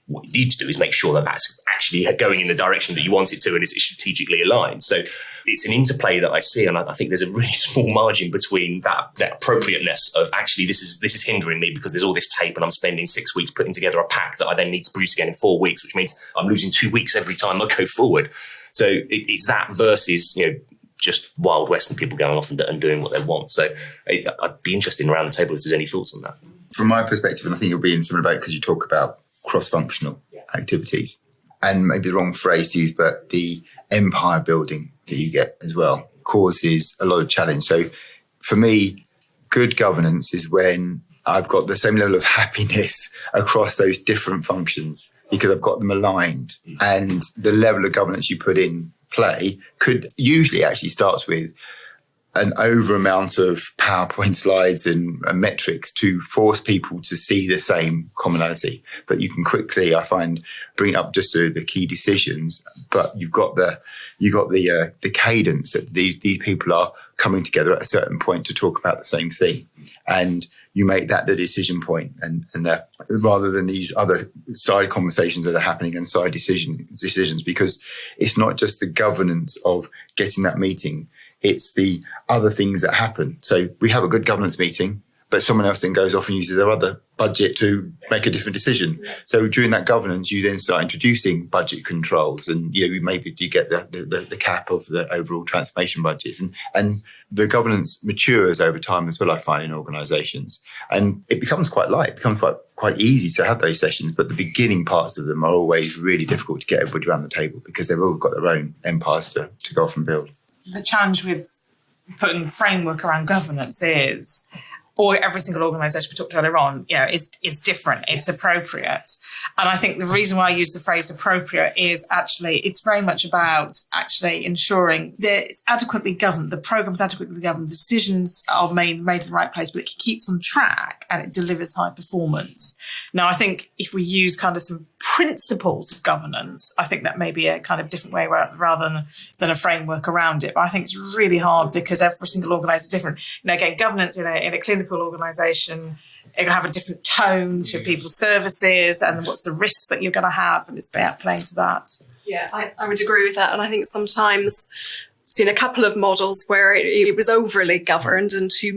What you need to do is make sure that that's actually going in the direction that you want it to and is strategically aligned. So it's an interplay that I see, and I think there's a really small margin between that appropriateness of actually this is hindering me because there's all this tape and I'm spending 6 weeks putting together a pack that I then need to produce again in 4 weeks, which means I'm losing 2 weeks every time I go forward. So it's that versus, just Wild West and people going off and doing what they want. So I'd be interested around the table if there's any thoughts on that. From my perspective, and I think you'll be in similar boat because you talk about cross-functional activities, and maybe the wrong phrase to use, but the empire building that you get as well causes a lot of challenge. So for me, good governance is when I've got the same level of happiness across those different functions because I've got them aligned, and the level of governance you put in play could usually actually starts with an over amount of PowerPoint slides and metrics to force people to see the same commonality. But you can quickly, I find, bring it up just to the key decisions. But you've got the cadence that these people are coming together at a certain point to talk about the same thing, and you make that the decision point, and rather than these other side conversations that are happening and side decisions, because it's not just the governance of getting that meeting. It's the other things that happen. So we have a good governance meeting, but someone else then goes off and uses their other budget to make a different decision. So during that governance, you then start introducing budget controls, and maybe you get the cap of the overall transformation budgets, and the governance matures over time as well. I find in organisations, and it becomes quite light. It becomes quite easy to have those sessions, but the beginning parts of them are always really difficult to get everybody around the table because they've all got their own empires to go off and build. The challenge with putting framework around governance is, or every single organisation we talked earlier on, is different. It's appropriate. And I think the reason why I use the phrase appropriate is actually, it's very much about actually ensuring that it's adequately governed, the program's adequately governed, the decisions are made in the right place, but it keeps on track and it delivers high performance. Now, I think if we use kind of some principles of governance, I think that may be a kind of different way rather than a framework around it. But I think it's really hard because every single organisation is different. Again, governance in a clinical organisation, it can have a different tone to people's services and what's the risk that you're going to have, and it's about playing to that. Yeah, I would agree with that. And I think sometimes I've seen a couple of models where it was overly governed and too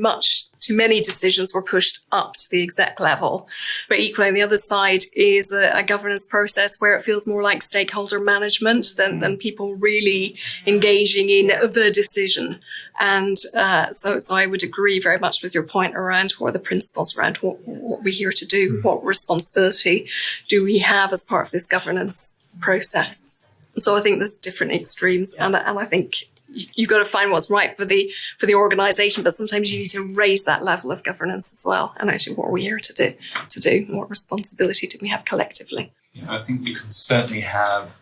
many decisions were pushed up to the exec level. But equally, on the other side is a governance process where it feels more like stakeholder management than people really engaging in the decision. And so I would agree very much with your point around what are the principles around what we're here to do, what responsibility do we have as part of this governance process. So I think there's different extremes, and I think you've got to find what's right for the organisation, but sometimes you need to raise that level of governance as well. And actually, what are we here to do? What responsibility do we have collectively? I think you can certainly have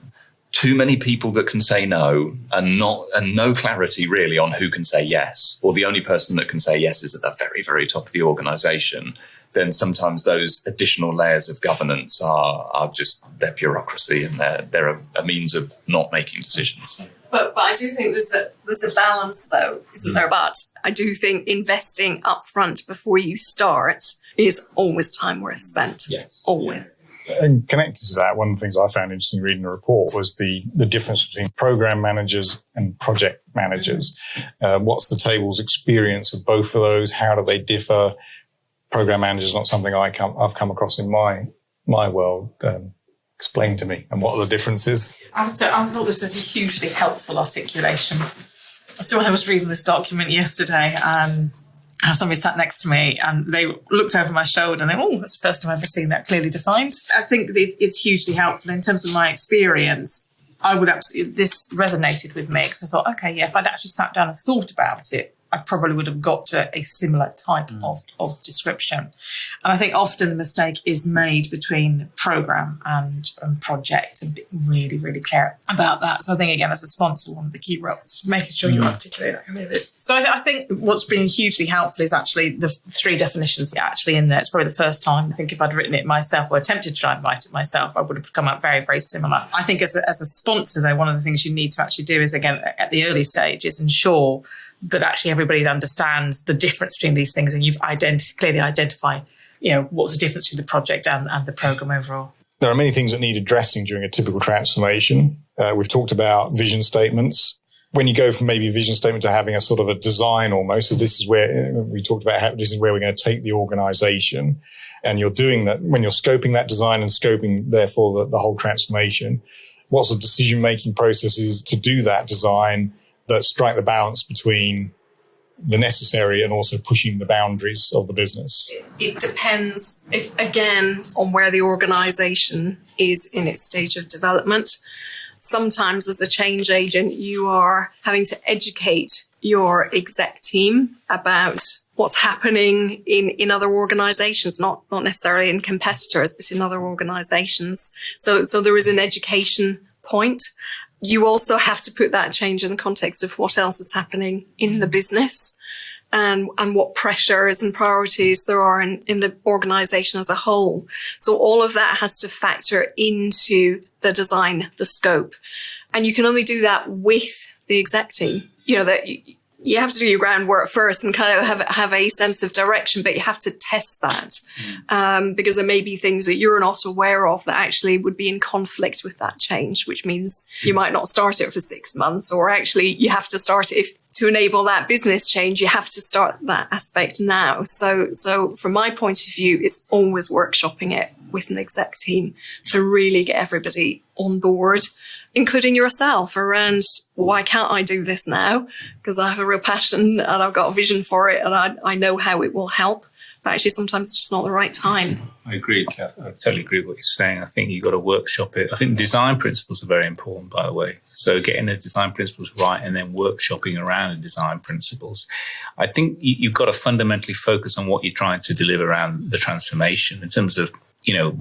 too many people that can say no and no clarity really on who can say yes, or the only person that can say yes is at the very, very top of the organisation. Then sometimes those additional layers of governance are just their bureaucracy, and they're a means of not making decisions. But I do think there's a balance, though, isn't there? But I do think investing upfront before you start is always time worth spent. Yes, always. Yeah. And connected to that, one of the things I found interesting reading the report was the difference between program managers and project managers. What's the table's experience of both of those? How do they differ? Program manager is not something I've come across in my world. Explain to me, and what are the differences? I thought this was a hugely helpful articulation. So when I was reading this document yesterday, have somebody sat next to me and they looked over my shoulder and they went, oh, that's the first time I've ever seen that clearly defined. I think it's hugely helpful in terms of my experience. I would absolutely, this resonated with me because I thought, okay, yeah, if I'd actually sat down and thought about it, I probably would have got to a similar type of description. And I think often the mistake is made between program and project, and being really, really clear about that. So I think, again, as a sponsor, one of the key roles is making sure you articulate that. So I think what's been hugely helpful is actually the 3 definitions that are actually in there. It's probably the first time, I think, if I'd written it myself or attempted to try and write it myself, I would have come up very, very similar. I think as a sponsor, though, one of the things you need to actually do is, again, at the early stage, is ensure that actually everybody understands the difference between these things, and you've clearly identified, what's the difference between the project and the program overall. There are many things that need addressing during a typical transformation. We've talked about vision statements. When you go from maybe a vision statement to having a sort of a design almost, so this is where we talked about how this is where we're going to take the organization, and you're doing that when you're scoping that design and scoping, therefore, the whole transformation. What's the decision-making processes to do that design that strike the balance between the necessary and also pushing the boundaries of the business? It depends, again, on where the organisation is in its stage of development. Sometimes as a change agent, you are having to educate your exec team about what's happening in other organisations, not necessarily in competitors, but in other organisations. So there is an education point. You also have to put that change in the context of what else is happening in the business and what pressures and priorities there are in the organisation as a whole. So all of that has to factor into the design, the scope. And you can only do that with the exec team. That you have to do your groundwork first and kind of have a sense of direction, but you have to test that because there may be things that you're not aware of that actually would be in conflict with that change, which means you might not start it for 6 months, or actually you have to start it to enable that business change. You have to start that aspect now. So from my point of view, it's always workshopping it with an exec team to really get everybody on board, including yourself, around why can't I do this now? Because I have a real passion and I've got a vision for it and I know how it will help. But actually, sometimes it's just not the right time. I agree, Kath. I totally agree with what you're saying. I think you've got to workshop it. I think design principles are very important, by the way. So getting the design principles right and then workshopping around the design principles. I think you've got to fundamentally focus on what you're trying to deliver around the transformation in terms of,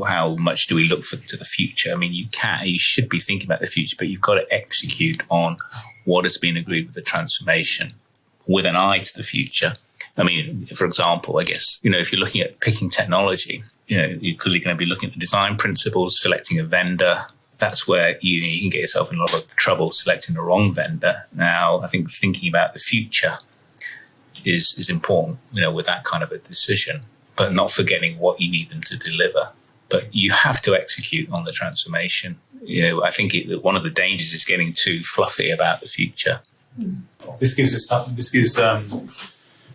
how much do we look to the future? I mean, you should be thinking about the future, but you've got to execute on what has been agreed with the transformation with an eye to the future. I mean, for example, I guess, if you're looking at picking technology, you're clearly going to be looking at the design principles, selecting a vendor. That's where you can get yourself in a lot of trouble selecting the wrong vendor. Now, I think thinking about the future is important, with that kind of a decision, but not forgetting what you need them to deliver. But you have to execute on the transformation. I think one of the dangers is getting too fluffy about the future. This gives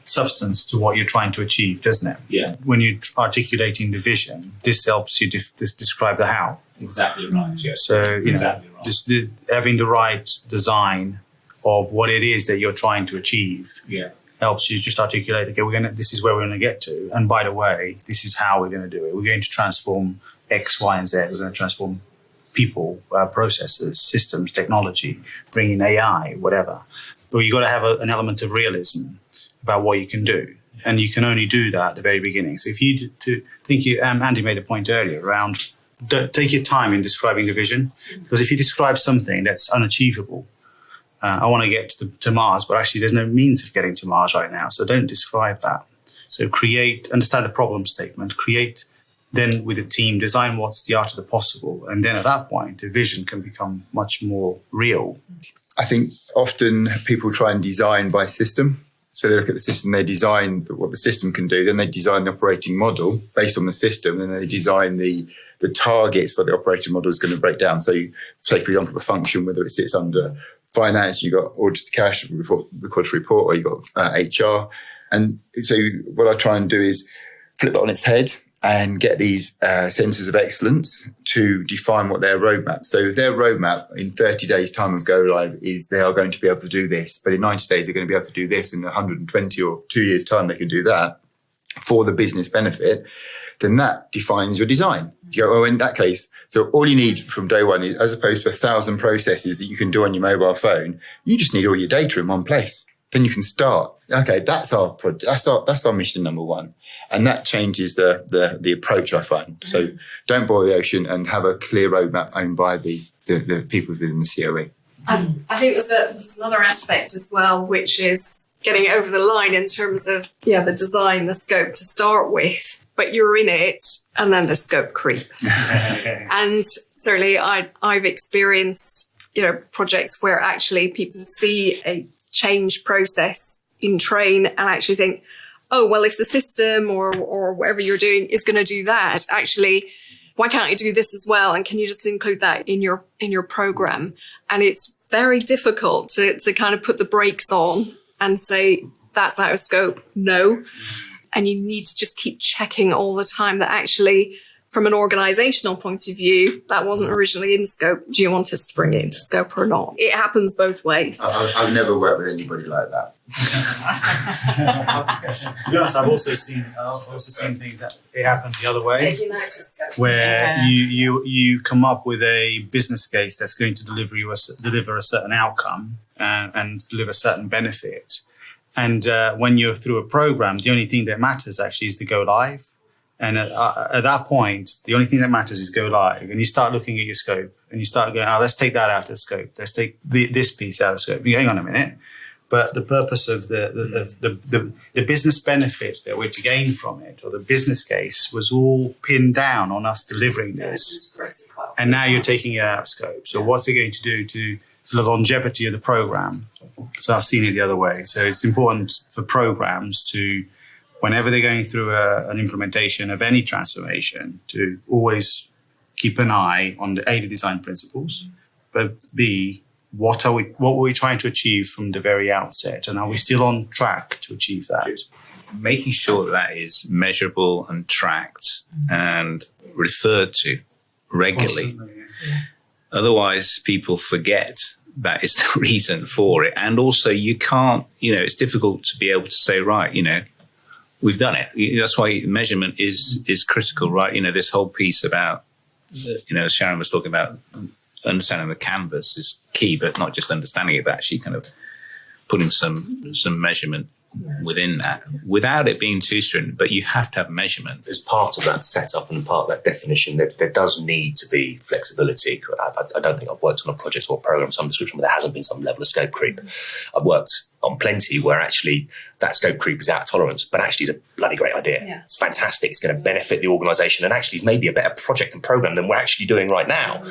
substance to what you're trying to achieve, doesn't it? Yeah. When you're articulating the vision, this helps you describe the how. Exactly right. Yeah. So, exactly right. Having the right design of what it is that you're trying to achieve helps you just articulate, okay, this is where we're going to get to. And by the way, this is how we're going to do it. We're going to transform X, Y, and Z. We're going to transform people, processes, systems, technology, bring in AI, whatever. But you've got to have an element of realism about what you can do. And you can only do that at the very beginning. So if Andy made a point earlier around take your time in describing the vision. Because if you describe something that's unachievable, I want to get to Mars, but actually there's no means of getting to Mars right now. So don't describe that. So understand the problem statement, then with the team, design what's the art of the possible. And then at that point, the vision can become much more real. I think often people try and design by system. So they look at the system, they design what the system can do, then they design the operating model based on the system, and then they design the targets for the operating model is going to break down. So you say, for example, a function, whether it sits under finance, you've got order to cash, record to report, or you've got HR. And so what I try and do is flip it on its head and get these centres of excellence to define what their roadmap. So their roadmap in 30 days' time of go live is they are going to be able to do this, but in 90 days they're going to be able to do this, in 120 or 2 years' time they can do that for the business benefit. Then that defines your design. You go, oh, in that case, so all you need from day one is, as opposed to 1,000 processes that you can do on your mobile phone, you just need all your data in one place. Then you can start. Okay, that's our project. That's our mission number one. And that changes the approach, I find. So don't boil the ocean, and have a clear roadmap owned by the people within the COE. I think there's another aspect as well, which is getting it over the line in terms of the design, the scope to start with, but you're in it, and then the scope creep. And certainly I've experienced projects where actually people see a change process in train and actually think, oh, well, if the system or whatever you're doing is going to do that, actually, why can't you do this as well? And can you just include that in your program? And it's very difficult to kind of put the brakes on and say, that's out of scope. No. And you need to just keep checking all the time that actually, from an organizational point of view, that wasn't originally in scope. Do you want us to bring it into scope or not? It happens both ways. I've never worked with anybody like that. To be honest, I've also seen things that it happened the other way, Taking out of scope. where you come up with a business case that's going to deliver a certain outcome and deliver a certain benefit. And when you're through a program, the only thing that matters actually is to go live. And at that point, the only thing that matters is go live. And you start looking at your scope and you start going, let's take that out of scope. Let's take this piece out of scope. Hang on a minute. But the purpose of the business benefit that we're to gain from it, or the business case, was all pinned down on us delivering this. And now you're taking it out of scope. So what's it going to do to the longevity of the program? So I've seen it the other way. So it's important for programs to, whenever they're going through an implementation of any transformation, to always keep an eye on the design principles, but B, what were we trying to achieve from the very outset, and are we still on track to achieve that? Making sure that is measurable and tracked and referred to regularly. Otherwise, people forget that is the reason for it. And also, you can't, it's difficult to be able to say, right, we've done it. That's why measurement is critical, right? This whole piece about, as Sharon was talking about, understanding the canvas is key, but not just understanding it, but actually kind of putting some measurement within that, without it being too stringent. But you have to have measurement. As part of that setup and part of that definition, there does need to be flexibility. I don't think I've worked on a project or a program of some description where there hasn't been some level of scope creep. I've worked on plenty where actually that scope creep is out of tolerance, but actually is a bloody great idea. Yeah. It's fantastic. It's going to benefit the organisation, and actually is maybe a better project and program than we're actually doing right now.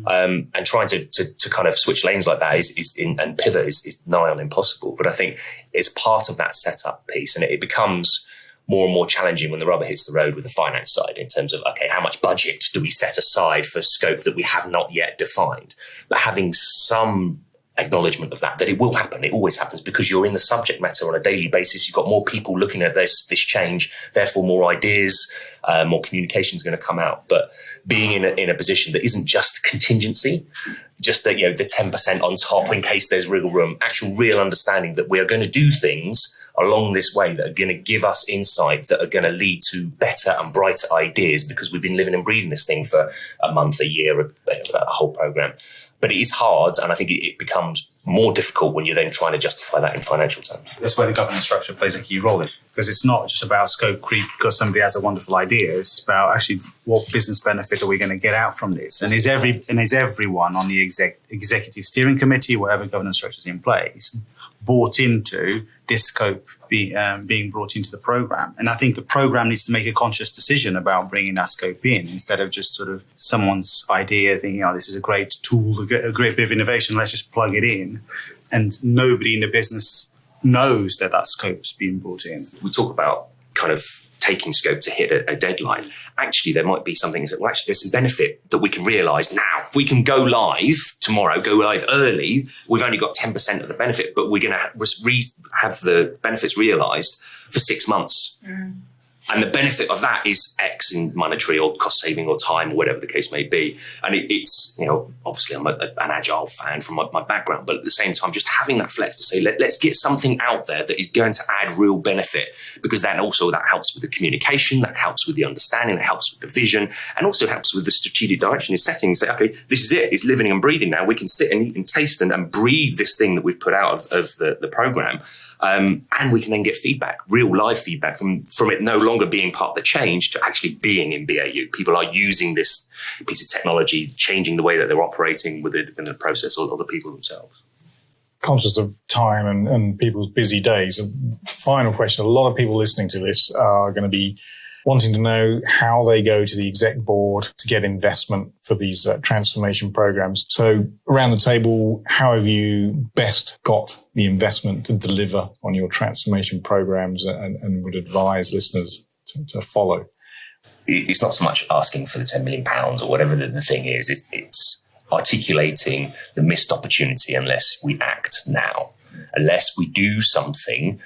And trying to kind of switch lanes like that and pivot is nigh on impossible. But I think it's part of that setup piece, and it becomes more and more challenging when the rubber hits the road with the finance side in terms of, okay, how much budget do we set aside for scope that we have not yet defined? But having some acknowledgement of that it will happen. It always happens because you're in the subject matter on a daily basis. You've got more people looking at this change, therefore more ideas, more communication is going to come out. But being in a position that isn't just contingency, just that, the 10% on top in case there's wriggle room, actual real understanding that we are going to do things along this way that are going to give us insight, that are going to lead to better and brighter ideas, because we've been living and breathing this thing for a month, a year, a whole program. But it is hard, and I think it becomes more difficult when you're then trying to justify that in financial terms. That's where the governance structure plays a key role in, because it's not just about scope creep because somebody has a wonderful idea. It's about actually what business benefit are we going to get out from this, and is everyone on the executive steering committee, whatever governance structure is in place, bought into this scope being brought into the program. And I think the program needs to make a conscious decision about bringing that scope in, instead of just sort of someone's idea thinking, this is a great tool, a great bit of innovation, let's just plug it in. And nobody in the business knows that scope's being brought in. We talk about kind of taking scope to hit a deadline. Actually, there might be something that, there's some benefit that we can realise now. We can go live tomorrow, go live early. We've only got 10% of the benefit, but we're going to have the benefits realised for 6 months. And the benefit of that is X in monetary or cost saving or time or whatever the case may be. And it's, obviously I'm an agile fan from my background, but at the same time, just having that flex to say, let's get something out there that is going to add real benefit, because that helps with the communication, that helps with the understanding, that helps with the vision, and also helps with the strategic direction you're setting. You say, okay, this is it. It's living and breathing now. We can sit and eat and taste and breathe this thing that we've put out of the program. And we can then get feedback, real live feedback from it no longer being part of the change to actually being in BAU. People are using this piece of technology, changing the way that they're operating within the process or the people themselves. Conscious of time and people's busy days, a final question. A lot of people listening to this are going to be wanting to know how they go to the exec board to get investment for these transformation programs. So around the table, how have you best got the investment to deliver on your transformation programs and would advise listeners to follow? It's not so much asking for the £10 million or whatever the thing is. It's articulating the missed opportunity unless we act now, unless we do something.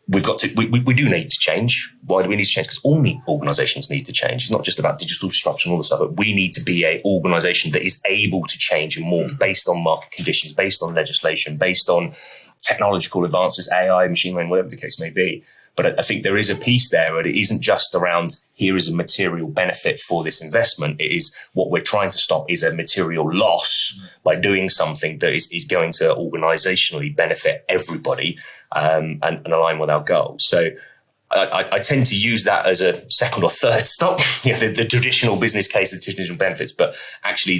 We do need to change. Why do we need to change? Because all organizations need to change. It's not just about digital disruption and all this stuff, but we need to be an organization that is able to change and morph based on market conditions, based on legislation, based on technological advances, AI, machine learning, whatever the case may be. But I think there is a piece there, and it isn't just around here is a material benefit for this investment. It is what we're trying to stop is a material loss by doing something that is going to organizationally benefit everybody and align with our goals. So I tend to use that as a second or third stop, the traditional business case, the traditional benefits, but actually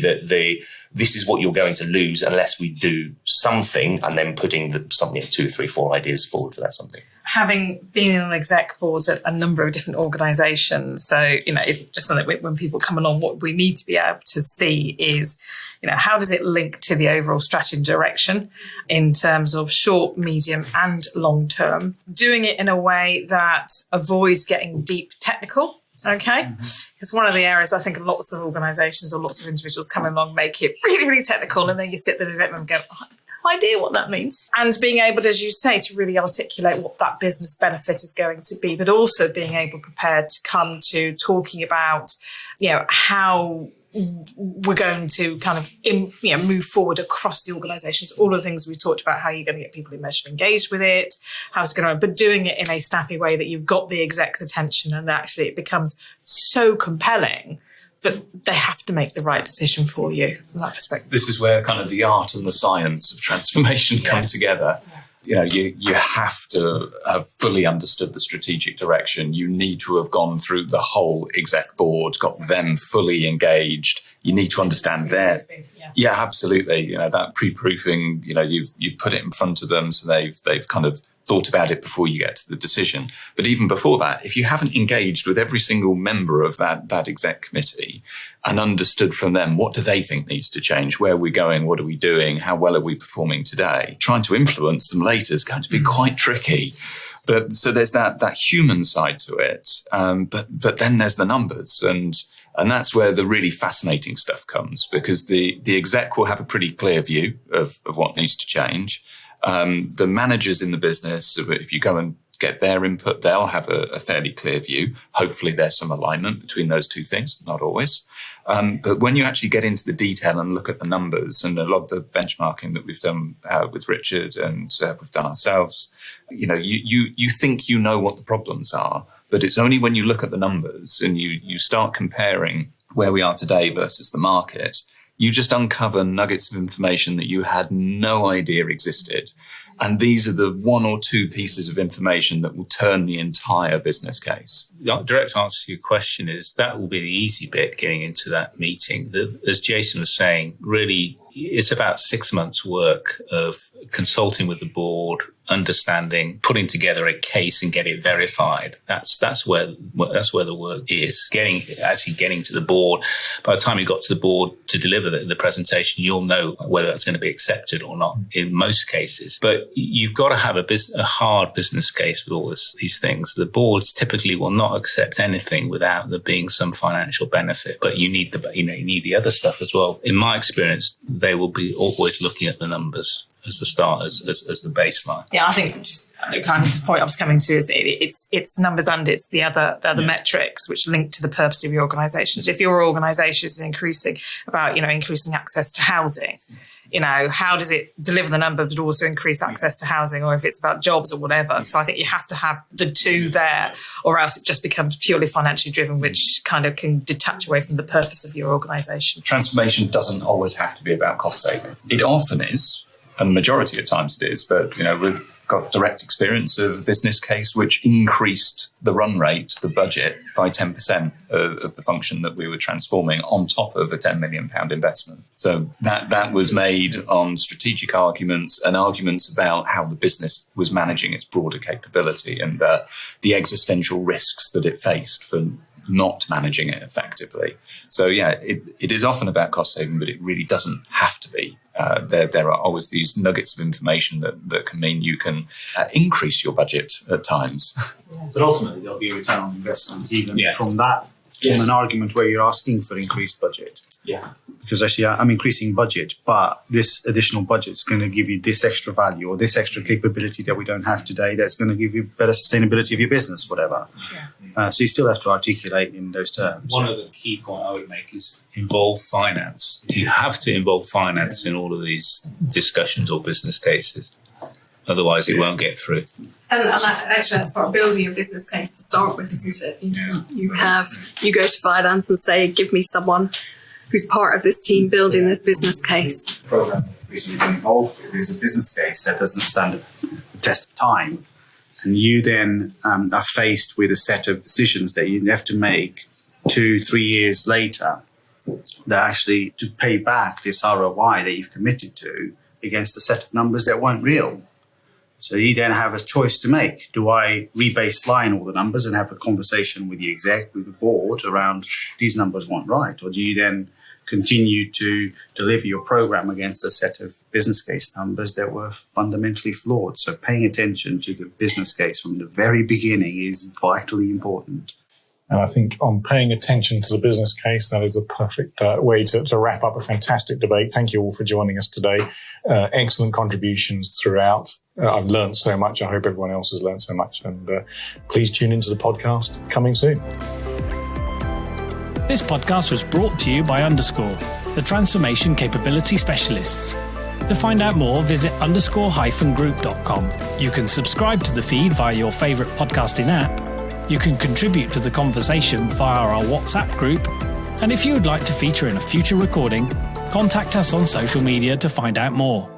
this is what you're going to lose unless we do something, and then putting something 2, 3, 4 ideas forward for that something. Having been on exec boards at a number of different organisations, so, it's just something that when people come along, what we need to be able to see is, how does it link to the overall strategy and direction in terms of short, medium and long term, doing it in a way that avoids getting deep technical. Okay, because one of the areas I think lots of organisations or lots of individuals come along make it really, really technical, and then you sit there and go, I have no idea what that means. And being able, as you say, to really articulate what that business benefit is going to be, but also being able prepared to come to talking about, how we're going to kind of move forward across the organisations, all of the things we talked about, how you're going to get people emotionally engaged with it, how it's going to, but doing it in a snappy way that you've got the exec's attention and that actually it becomes so compelling that they have to make the right decision for you from that perspective. This is where kind of the art and the science of transformation come together. You have to have fully understood the strategic direction. You need to have gone through the whole exec board, got them fully engaged. You need to understand their, absolutely. That pre-proofing. You've put it in front of them, so they've kind of thought about it before you get to the decision. But even before that, if you haven't engaged with every single member of that exec committee and understood from them, what do they think needs to change? Where are we going? What are we doing? How well are we performing today? Trying to influence them later is going to be quite tricky. But so there's that human side to it. But then there's the numbers, and that's where the really fascinating stuff comes, because the exec will have a pretty clear view of what needs to change. The managers in the business, if you go and get their input, they'll have a fairly clear view. Hopefully there's some alignment between those two things, not always. But when you actually get into the detail and look at the numbers, and a lot of the benchmarking that we've done with Richard and we've done ourselves, you think you know what the problems are, but it's only when you look at the numbers and you start comparing where we are today versus the market, you just uncover nuggets of information that you had no idea existed. And these are the 1 or 2 pieces of information that will turn the entire business case. The direct answer to your question is that will be the easy bit, getting into that meeting. As Jason was saying, really, it's about 6 months' work of consulting with the board, understanding, putting together a case and get it verified. That's where the work is. Getting to the board. By the time you got to the board to deliver the presentation, you'll know whether that's going to be accepted or not in most cases. But you've got to have a hard business case with all these things. The boards typically will not accept anything without there being some financial benefit. But you need the other stuff as well. In my experience, they will be always looking at the numbers. as the start, as the baseline. Yeah, I think just kind of the point I was coming to is it's numbers and it's the other metrics which link to the purpose of your organisation. So if your organisation is increasing access to housing, how does it deliver the number but also increase access to housing, or if it's about jobs or whatever. So I think you have to have the two there, or else it just becomes purely financially driven, which kind of can detach away from the purpose of your organisation. Transformation doesn't always have to be about cost saving. It often is, and the majority of times it is, but we've got direct experience of a business case which increased the run rate, the budget, by 10% of the function that we were transforming on top of a £10 million investment. So that was made on strategic arguments and arguments about how the business was managing its broader capability and the existential risks that it faced for not managing it effectively. So it is often about cost saving, but it really doesn't have to be. There are always these nuggets of information that can mean you can increase your budget at times. But ultimately, there'll be a return on investment even from that, from an argument where you're asking for increased budget. Yeah. Because actually, I'm increasing budget, but this additional budget is going to give you this extra value or this extra capability that we don't have today that's going to give you better sustainability of your business, whatever. Yeah. So you still have to articulate in those terms. One of the key points I would make is involve finance. You have to involve finance in all of these discussions or business cases. Otherwise, it won't get through. And actually, that's part of building your business case to start with, isn't it? You go to finance and say, give me someone who's part of this team building this business case. The program that you've been involved with is a business case that doesn't stand the test of time. And you then are faced with a set of decisions that you have to make 2-3 years later that actually to pay back this ROI that you've committed to against a set of numbers that weren't real. So you then have a choice to make. Do I re-baseline all the numbers and have a conversation with the exec, with the board around these numbers weren't right? Or do you then continue to deliver your program against a set of business case numbers that were fundamentally flawed? So paying attention to the business case from the very beginning is vitally important. And I think on paying attention to the business case, that is a perfect way to wrap up a fantastic debate. Thank you all for joining us today. Excellent contributions throughout. I've learned so much. I hope everyone else has learned so much. And please tune into the podcast coming soon. This podcast was brought to you by Underscore, the transformation capability specialists. To find out more, visit underscore-group.com. You can subscribe to the feed via your favourite podcasting app. You can contribute to the conversation via our WhatsApp group. And if you would like to feature in a future recording, contact us on social media to find out more.